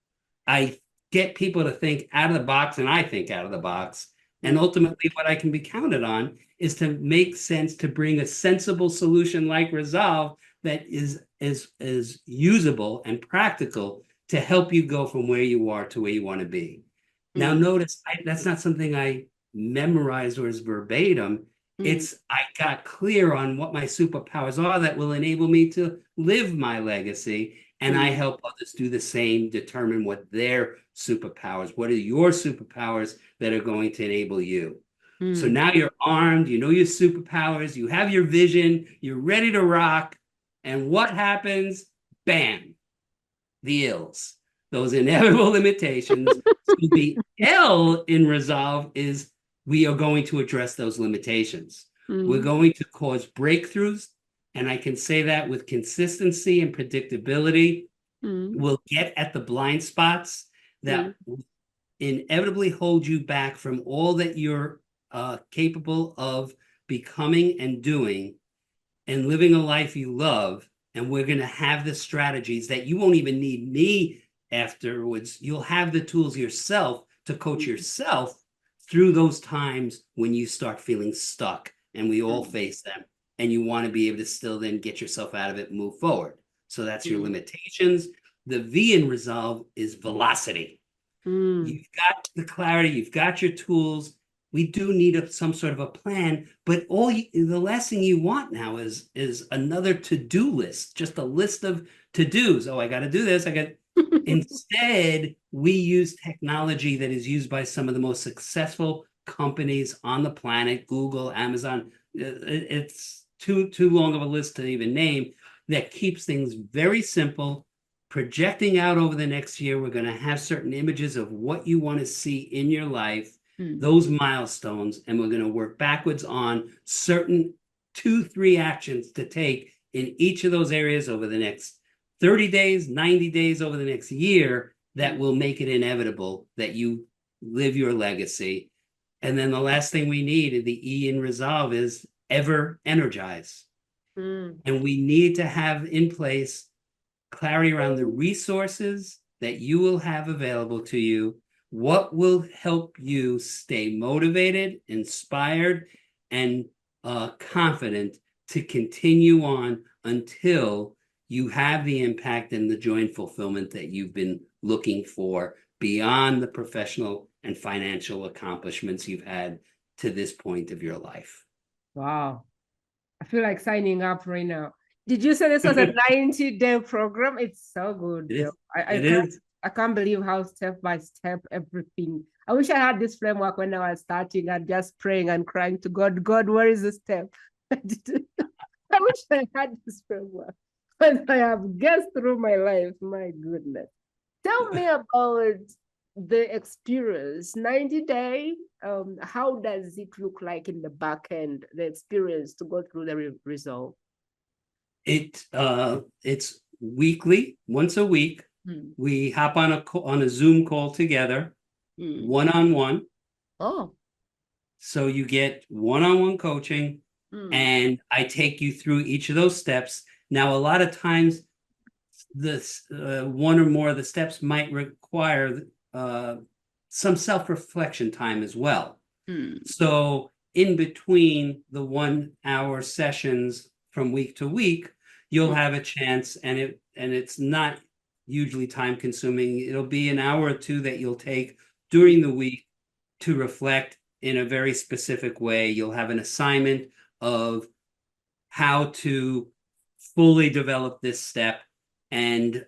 I get people to think out of the box and I think out of the box. And Mm. ultimately what I can be counted on is to make sense, to bring a sensible solution like resolve that is usable and practical to help you go from where you are to where you want to be. Now Mm. notice that's not something I memorized or is verbatim. It's I got clear on what my superpowers are that will enable me to live my legacy. And I help others do the same, determine what their superpowers, what are your superpowers that are going to enable you. So now you're armed, you know your superpowers, you have your vision, you're ready to rock. And what happens? Bam, the ills, those inevitable limitations. So the L in resolve is we are going to address those limitations. We're going to cause breakthroughs. And I can say that with consistency and predictability. We'll get at the blind spots that inevitably hold you back from all that you're capable of becoming and doing and living a life you love. And we're going to have the strategies that you won't even need me afterwards. You'll have the tools yourself to coach yourself through those times when you start feeling stuck, and we all face them. And you want to be able to still then get yourself out of it and move forward. So that's your limitations. The V in resolve is velocity. You've got the clarity, you've got your tools. We do need some sort of a plan, but the last thing you want now is another to-do list, just a list of to-dos. Oh, I got to do this. Instead, we use technology that is used by some of the most successful companies on the planet, Google, Amazon. It's too long of a list to even name, that keeps things very simple. Projecting out over the next year, we're going to have certain images of what you want to see in your life, those milestones, and we're going to work backwards on certain 2-3 actions to take in each of those areas over the next 30 days, 90 days, over the next year, that will make it inevitable that you live your legacy. And then the last thing we need, the E in resolve, is ever energize. And we need to have in place clarity around the resources that you will have available to you, what will help you stay motivated, inspired, and confident to continue on until you have the impact and the joy and fulfillment that you've been looking for beyond the professional and financial accomplishments you've had to this point of your life. Wow. I feel like signing up right now. Did you say this was a 90-day program? It's so good. I can't believe how step by step everything. I wish I had this framework when I was starting and just praying and crying to God, God, where is the step? I wish I had this framework. But I have guessed through my life. My goodness. Tell me about the experience. 90-day, how does it look like in the back end, the experience to go through the resolve? It's weekly, once a week. We hop on a Zoom call together, one-on-one. Oh. So you get one-on-one coaching, and I take you through each of those steps. Now, a lot of times, this one or more of the steps might require some self-reflection time as well. So in between the 1-hour sessions from week to week, you'll have a chance, and it's not usually time consuming. It'll be an hour or two that you'll take during the week to reflect in a very specific way. You'll have an assignment of how to fully develop this step, and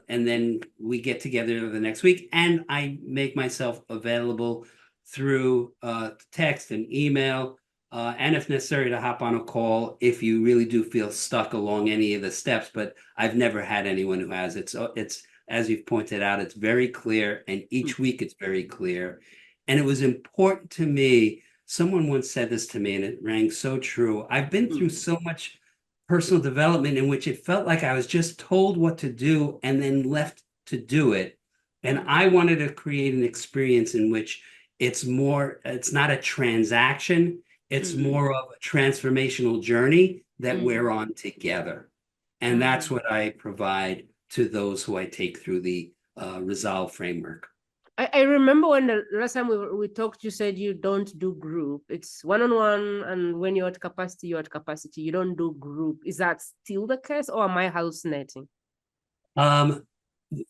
then we get together the next week, and I make myself available through text and email, and if necessary, to hop on a call if you really do feel stuck along any of the steps. But I've never had anyone who has. It's as you've pointed out, it's very clear, and each week it's very clear. And it was important to me. Someone once said this to me, and it rang so true. I've been through so much personal development in which it felt like I was just told what to do and then left to do it. And I wanted to create an experience in which it's not a transaction, it's more of a transformational journey that we're on together. And that's what I provide to those who I take through the Resolve framework. I remember when the last time we talked, you said you don't do group. It's one-on-one, and when you're at capacity, you're at capacity. You don't do group. Is that still the case, or am I hallucinating? No,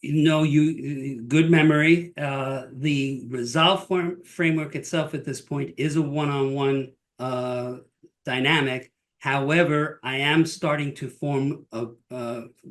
good memory. The Resolve framework itself at this point is a one-on-one dynamic. However, I am starting to form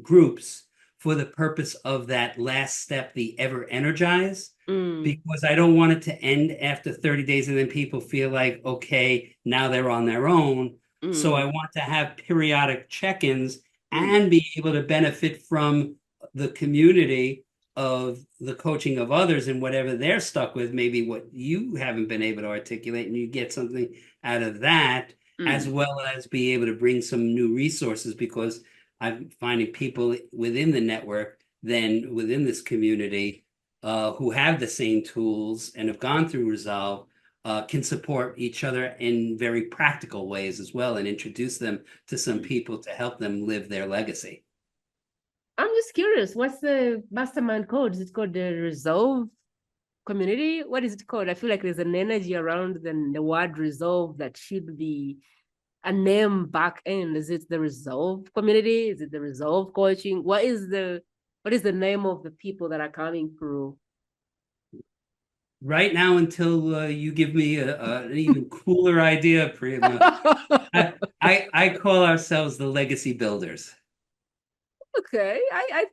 groups for the purpose of that last step, the ever energize, because I don't want it to end after 30 days and then people feel like, okay, now they're on their own. So I want to have periodic check-ins and be able to benefit from the community of the coaching of others and whatever they're stuck with, maybe what you haven't been able to articulate, and you get something out of that, as well as be able to bring some new resources, because I'm finding people within the network, then within this community, who have the same tools and have gone through Resolve, can support each other in very practical ways as well, and introduce them to some people to help them live their legacy. I'm just curious, what's the mastermind code? Is it called the Resolve community? What is it called? I feel like there's an energy around the word resolve that should be a name back end. Is it the Resolve community? Is it the Resolve coaching? What is the name of the people that are coming through? Right now, until you give me an even cooler idea, Prima, I call ourselves the legacy builders. Okay, I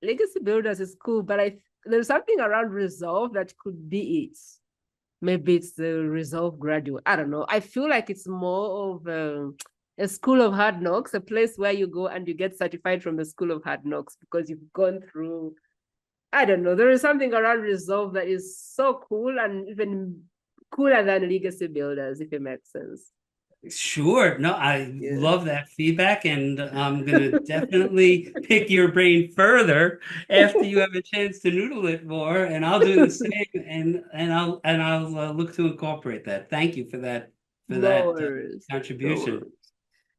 legacy builders is cool, but there's something around resolve that could be it. Maybe it's the resolve graduate. I don't know. I feel like it's more of a school of hard knocks, a place where you go and you get certified from the school of hard knocks because you've gone through. I don't know. There is something around resolve that is so cool and even cooler than legacy builders, if it makes sense. Sure. No, I love that feedback, and I'm gonna definitely pick your brain further after you have a chance to noodle it more, and I'll do the same, and I'll look to incorporate that. Thank you for that No worries. contribution. No worries.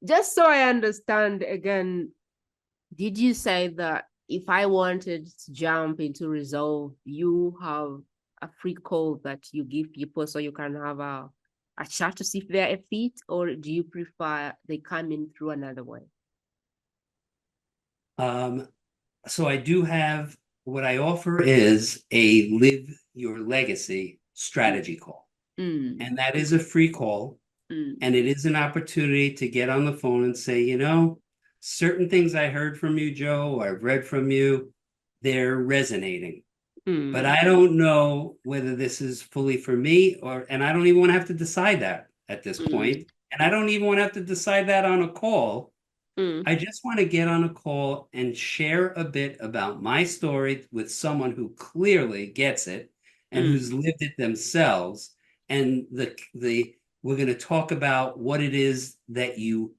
Just so I understand again, did you say that if I wanted to jump into Resolve, you have a free call that you give people so you can have a chat to see if they're a fit, or do you prefer they come in through another way? So I do have, what I offer is a live your legacy strategy call. And that is a free call. And it is an opportunity to get on the phone and say, certain things I heard from you, Joe, or I've read from you, they're resonating. But I don't know whether this is fully for me, and I don't even want to have to decide that at this point. And I don't even want to have to decide that on a call. I just want to get on a call and share a bit about my story with someone who clearly gets it and who's lived it themselves. And we're going to talk about what it is that you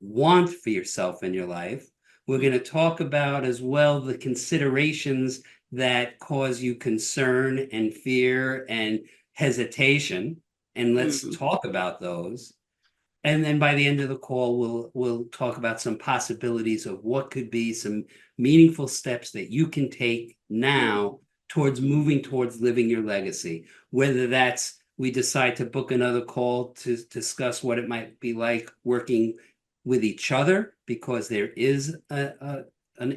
want for yourself in your life. We're going to talk about as well the considerations that cause you concern and fear and hesitation. And let's talk about those. And then by the end of the call, we'll talk about some possibilities of what could be some meaningful steps that you can take now towards moving towards living your legacy. Whether that's we decide to book another call to discuss what it might be like working with each other, because there is an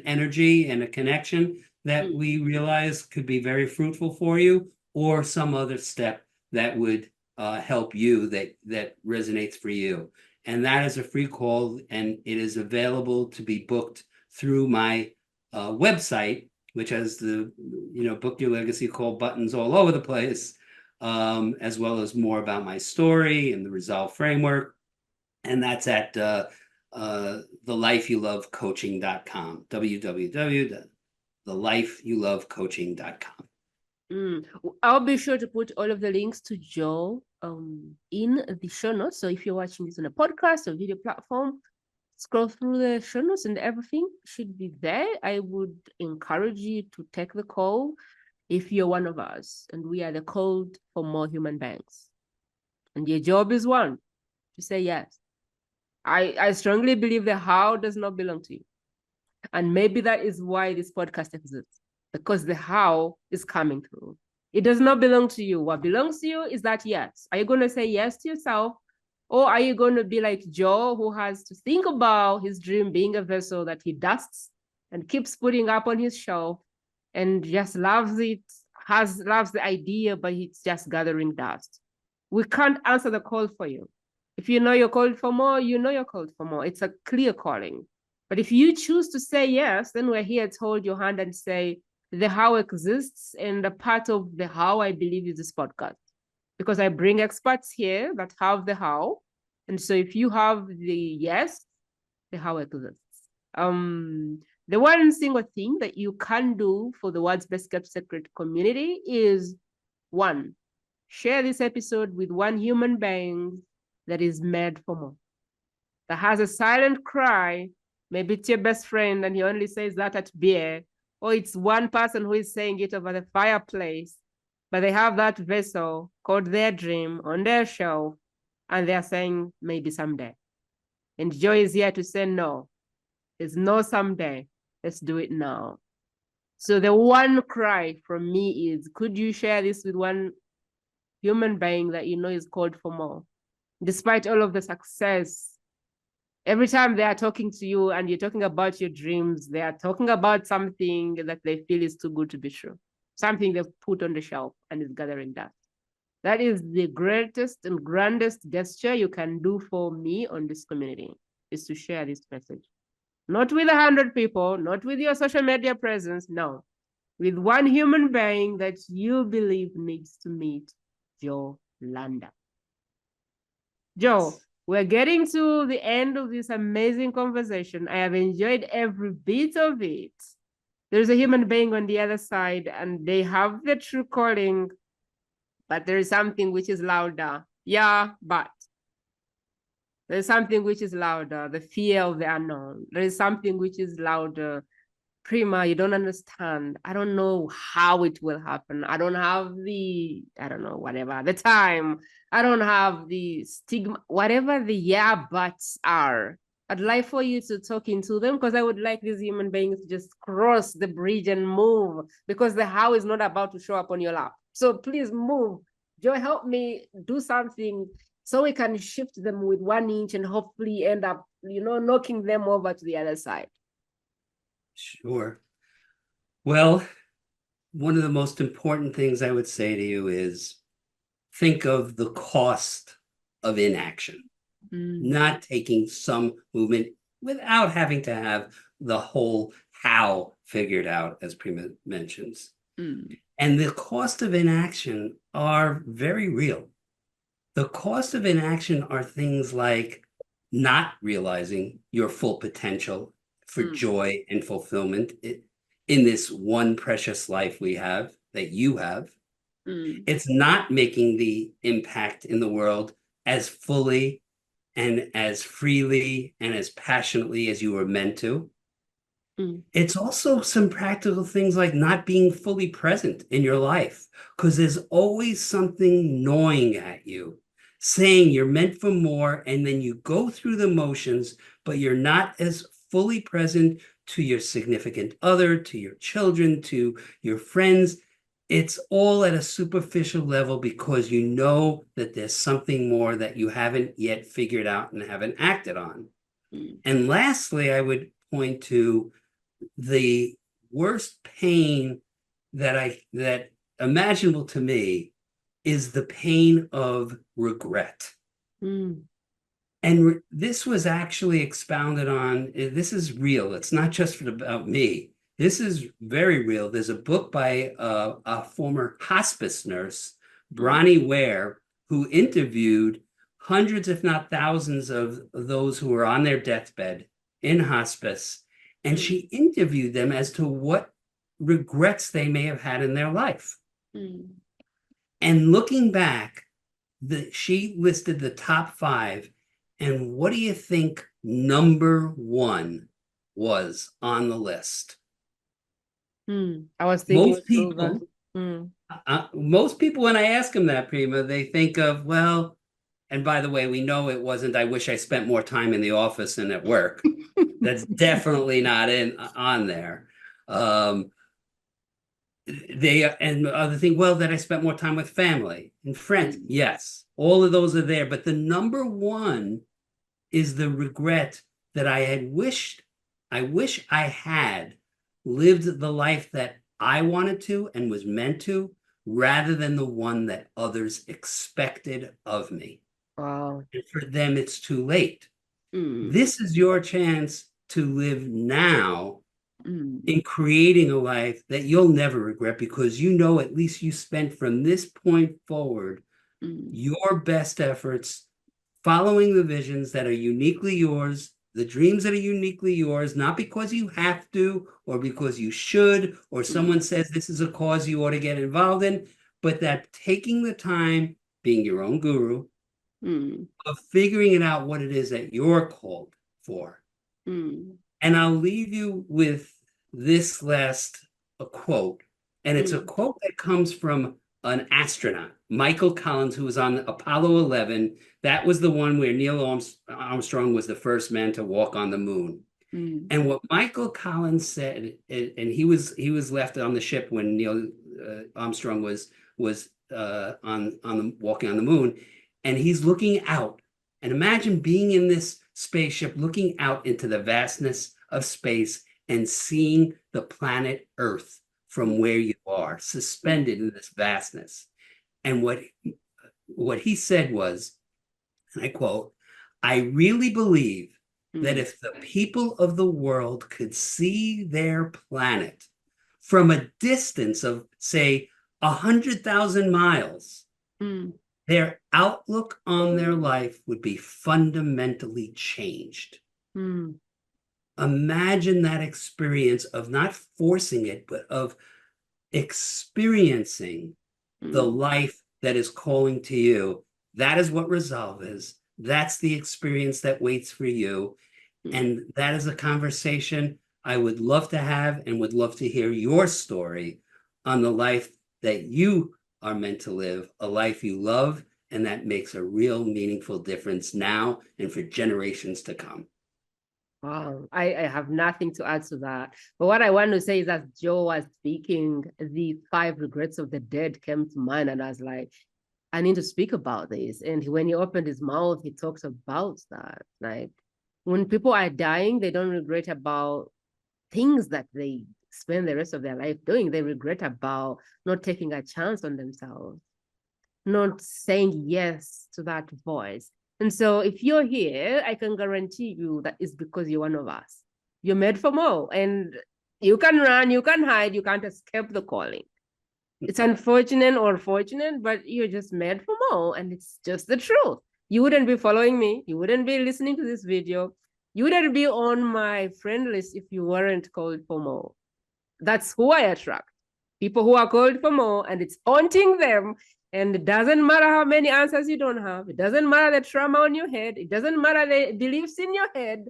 energy and a connection that we realize could be very fruitful for you, or some other step that would help you that resonates for you. And that is a free call, and it is available to be booked through my website, which has the book your legacy call buttons all over the place, as well as more about my story and the Resolve framework. And that's at thelifeyoulovecoaching.com, www.thelifeyoulovecoaching.com. I'll be sure to put all of the links to Joe in the show notes. So if you're watching this on a podcast or video platform, scroll through the show notes and everything should be there. I would encourage you to take the call if you're one of us, and we are the code for more human beings. And your job is one, to say yes. I strongly believe the how does not belong to you. And maybe that is why this podcast exists, because the how is coming through. It does not belong to you. What belongs to you is that yes. Are you going to say yes to yourself? Or are you going to be like Joe, who has to think about his dream being a vessel that he dusts and keeps putting up on his shelf and just loves it, loves the idea, but it's just gathering dust? We can't answer the call for you. If you know you're called for more, you know you're called for more. It's a clear calling. But if you choose to say yes, then we're here to hold your hand and say, the how exists, and a part of the how, I believe, is this podcast. Because I bring experts here that have the how. And so if you have the yes, the how exists. The one single thing that you can do for the World's Best Kept Secret community is one, share this episode with one human being that is mad for more, that has a silent cry. Maybe it's your best friend and he only says that at beer, or it's one person who is saying it over the fireplace, but they have that vessel called their dream on their shelf and they're saying maybe someday. And Joy is here to say no. There's no someday. Let's do it now. So the one cry from me is, could you share this with one human being that you know is called for more? Despite all of the success, every time they are talking to you and you're talking about your dreams, they are talking about something that they feel is too good to be true, something they've put on the shelf and is gathering dust. That is the greatest and grandest gesture you can do for me on this community, is to share this message. Not with 100 people, not with your social media presence, no. With one human being that you believe needs to meet Joe Landa. Joe, we're getting to the end of this amazing conversation. I have enjoyed every bit of it. There's a human being on the other side, and they have the true calling, but there is something which is louder. Yeah, but there's something which is louder, the fear of the unknown. There is something which is louder. Prima, you don't understand. I don't know how it will happen. I don't have whatever, the time. I don't have the stigma, whatever the yeah buts are. I'd like for you to talk into them, because I would like these human beings to just cross the bridge and move, because the how is not about to show up on your lap. So please move. Joy, help me do something so we can shift them with 1 inch and hopefully end up, knocking them over to the other side. Sure. Well, one of the most important things I would say to you is think of the cost of inaction, not taking some movement without having to have the whole how figured out, as Prima mentions. And the cost of inaction are very real. The cost of inaction are things like not realizing your full potential for joy and fulfillment in this one precious life we have, that you have. It's not making the impact in the world as fully and as freely and as passionately as you were meant to. It's also some practical things like not being fully present in your life, because there's always something gnawing at you, saying you're meant for more, and then you go through the motions, but you're not as fully present to your significant other, to your children, to your friends. It's all at a superficial level because you know that there's something more that you haven't yet figured out and haven't acted on. And lastly, I would point to the worst pain that imaginable to me is the pain of regret. And this was actually expounded on. This is real. It's not just about me. This is very real. There's a book by a former hospice nurse, Bronnie Ware, who interviewed hundreds, if not thousands, of those who were on their deathbed in hospice. And she interviewed them as to what regrets they may have had in their life. And looking back, she listed the top 5. And what do you think number 1 was on the list? I was thinking most people, when I ask them that, Prima, they think of, well, and by the way, we know it wasn't, I wish I spent more time in the office and at work. That's definitely not on there. And the other thing, well, that I spent more time with family and friends. Yes, all of those are there. But the number 1 is the regret that I wish I had lived the life that I wanted to and was meant to, rather than the one that others expected of me. Wow. And for them, it's too late. Mm. This is your chance to live now Mm. in creating a life that you'll never regret, because you know at least you spent from this point forward Mm. your best efforts following the visions that are uniquely yours, the dreams that are uniquely yours, not because you have to or because you should or Mm. someone says this is a cause you ought to get involved in, but that taking the time, being your own guru, Mm. of figuring it out what it is that you're called for. Mm. And I'll leave you with this last quote. And it's a Mm. quote that comes from an astronaut, Michael Collins, who was on Apollo 11. That was the one where Neil Armstrong was the first man to walk on the moon. Mm. And what Michael Collins said, and he was left on the ship when Neil Armstrong was on the walking on the moon, and he's looking out. And imagine being in this spaceship, looking out into the vastness of space and seeing the planet Earth from where you are, suspended in this vastness. And what he said was, and I quote, "I really believe that Mm. if the people of the world could see their planet from a distance of, say, 100,000 miles, Mm. their outlook on their life would be fundamentally changed." Mm. Imagine that experience of not forcing it, but of experiencing the Mm. life that is calling to you. That is what resolve is. That's the experience that waits for you. Mm. And that is a conversation I would love to have and would love to hear your story on the life that you are meant to live, a life you love and that makes a real meaningful difference now and for generations to come. Wow, I have nothing to add to that. But what I want to say is, as Joe was speaking, the 5 regrets of the dead came to mind, and I was like, I need to speak about this. And when he opened his mouth, he talks about that. Like, when people are dying, they don't regret about things that they spend the rest of their life doing. They regret about not taking a chance on themselves, not saying yes to that voice. And so if you're here, I can guarantee you that it's because you're one of us. You're made for more. And you can run, you can hide, you can't escape the calling. It's unfortunate or fortunate, but you're just made for more. And it's just the truth. You wouldn't be following me. You wouldn't be listening to this video. You wouldn't be on my friend list if you weren't called for more. That's who I attract. People who are called for more, and it's haunting them. And it doesn't matter how many answers you don't have. It doesn't matter the trauma on your head. It doesn't matter the beliefs in your head.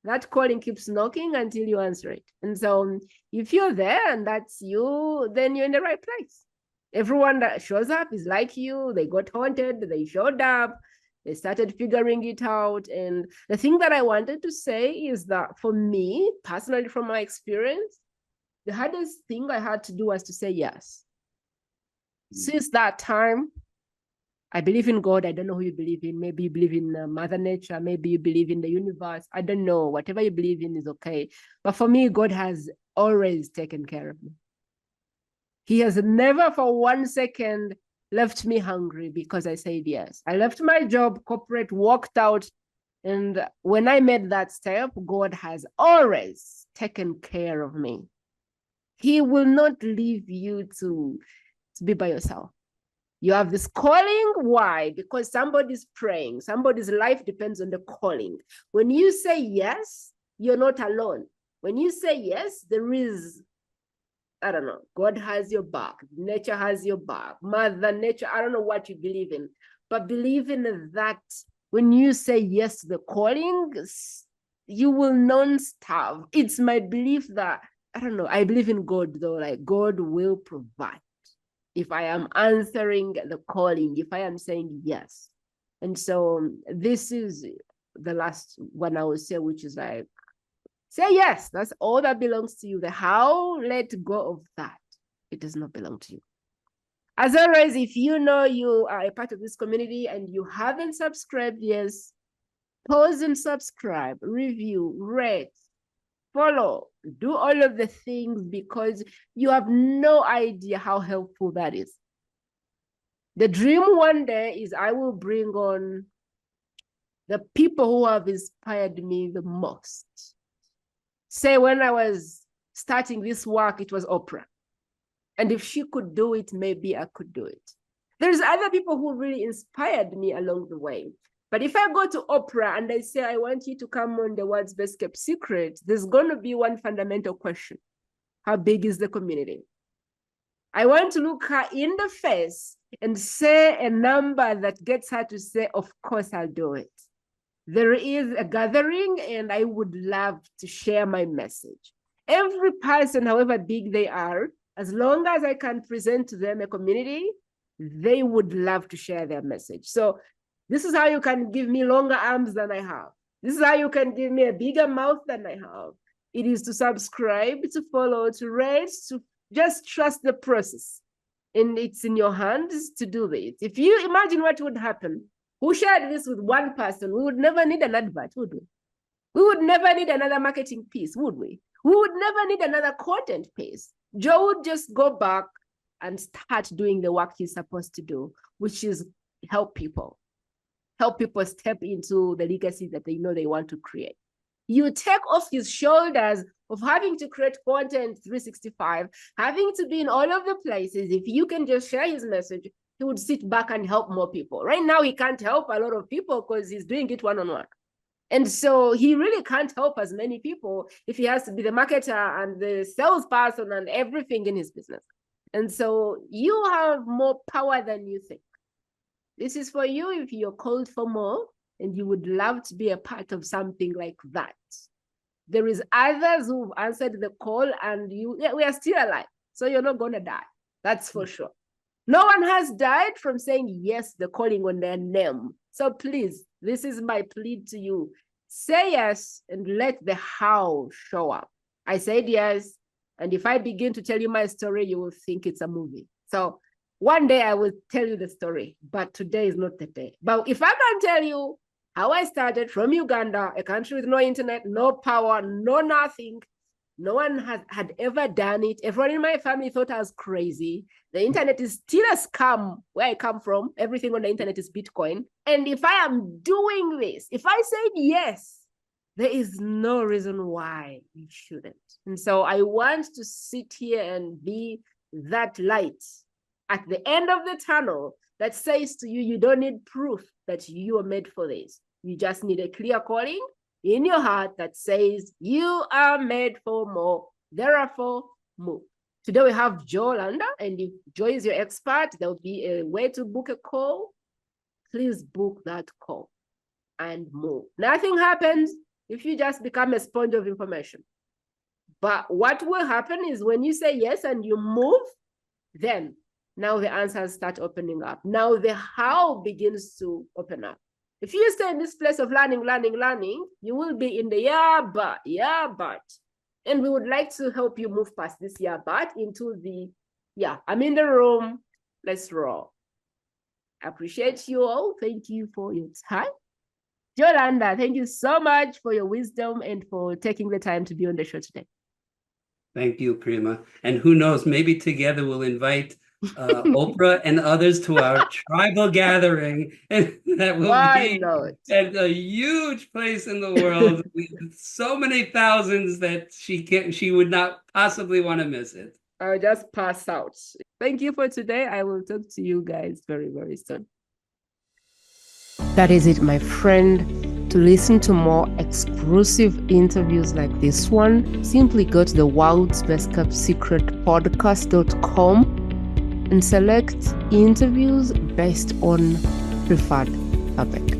That calling keeps knocking until you answer it. And so if you're there and that's you, then you're in the right place. Everyone that shows up is like you. They got haunted. They showed up. They started figuring it out. And the thing that I wanted to say is that for me, personally, from my experience, the hardest thing I had to do was to say yes. Since that time, I believe in God. I don't know who you believe in. Maybe you believe in Mother Nature. Maybe you believe in the universe. I don't know. Whatever you believe in is okay. But for me, God has always taken care of me. He has never for 1 second left me hungry because I said yes. I left my job, corporate, walked out. And when I made that step, God has always taken care of me. He will not leave you to be by yourself. You have this calling. Why? Because somebody's praying. Somebody's life depends on the calling. When you say yes, you're not alone. When you say yes, there is, I don't know, God has your back. Nature has your back. Mother Nature, I don't know what you believe in, but believe in that when you say yes to the calling, you will not starve. It's my belief that, I don't know, I believe in God though, like God will provide. If I am answering the calling, if I am saying yes. And so this is the last one I would say, which is like, say yes. That's all that belongs to you. The how, let go of that. It does not belong to you. As always, if you know you are a part of this community and you haven't subscribed, yes, pause and subscribe, review, rate, follow, do all of the things, because you have no idea how helpful that is. The dream one day is I will bring on the people who have inspired me the most. Say when I was starting this work, it was Oprah. And if she could do it, maybe I could do it. There's other people who really inspired me along the way. But if I go to Oprah and I say, I want you to come on the world's best kept secret, there's going to be one fundamental question. How big is the community? I want to look her in the face and say a number that gets her to say, of course, I'll do it. There is a gathering and I would love to share my message. Every person, however big they are, as long as I can present to them a community, they would love to share their message. So this is how you can give me longer arms than I have. This is how you can give me a bigger mouth than I have. It is to subscribe, to follow, to rate, to just trust the process. And it's in your hands to do this. If you imagine what would happen, who shared this with one person, we would never need an advert, would we? We would never need another marketing piece, would we? We would never need another content piece. Joe would just go back and start doing the work he's supposed to do, which is help people step into the legacy that they know they want to create. You take off his shoulders of having to create content 365, having to be in all of the places. If you can just share his message, he would sit back and help more people. Right now, he can't help a lot of people because he's doing it one-on-one. And so he really can't help as many people if he has to be the marketer and the salesperson and everything in his business. And so you have more power than you think. This is for you if you're called for more and you would love to be a part of something like that. There is others who've answered the call and we are still alive. So you're not going to die. That's for sure. No one has died from saying yes, the calling on their name. So please, this is my plea to you. Say yes and let the how show up. I said yes. And if I begin to tell you my story, you will think it's a movie. So one day I will tell you the story, but today is not the day. But if I can tell you how I started from Uganda, a country with no internet, no power, no nothing, no one had ever done it. Everyone in my family thought I was crazy. The internet is still a scam where I come from. Everything on the internet is Bitcoin. And if I am doing this, if I said yes, there is no reason why you shouldn't. And so I want to sit here and be that light at the end of the tunnel that says to you, you don't need proof that you are made for this. You just need a clear calling in your heart that says you are made for more, therefore move. Today we have Joe Landa, and if Joe is your expert, there'll be a way to book a call. Please book that call and move. Nothing happens if you just become a sponge of information. But what will happen is when you say yes and you move, then now the answers start opening up. Now the how begins to open up. If you stay in this place of learning, you will be in the yeah, but. And we would like to help you move past this yeah, but into the, I'm in the room, let's roll. I appreciate you all. Thank you for your time. Yolanda, thank you so much for your wisdom and for taking the time to be on the show today. Thank you, Prima. And who knows, maybe together we'll invite Oprah and others to our tribal gathering, and that will be at a huge place in the world with so many thousands that she would not possibly want to miss it. I'll just pass out. Thank you for today. I will talk to you guys very, very soon. That is it, my friend. To listen to more exclusive interviews like this one, simply go to the World's Best Kept Secret podcast.com and select interviews based on preferred topic.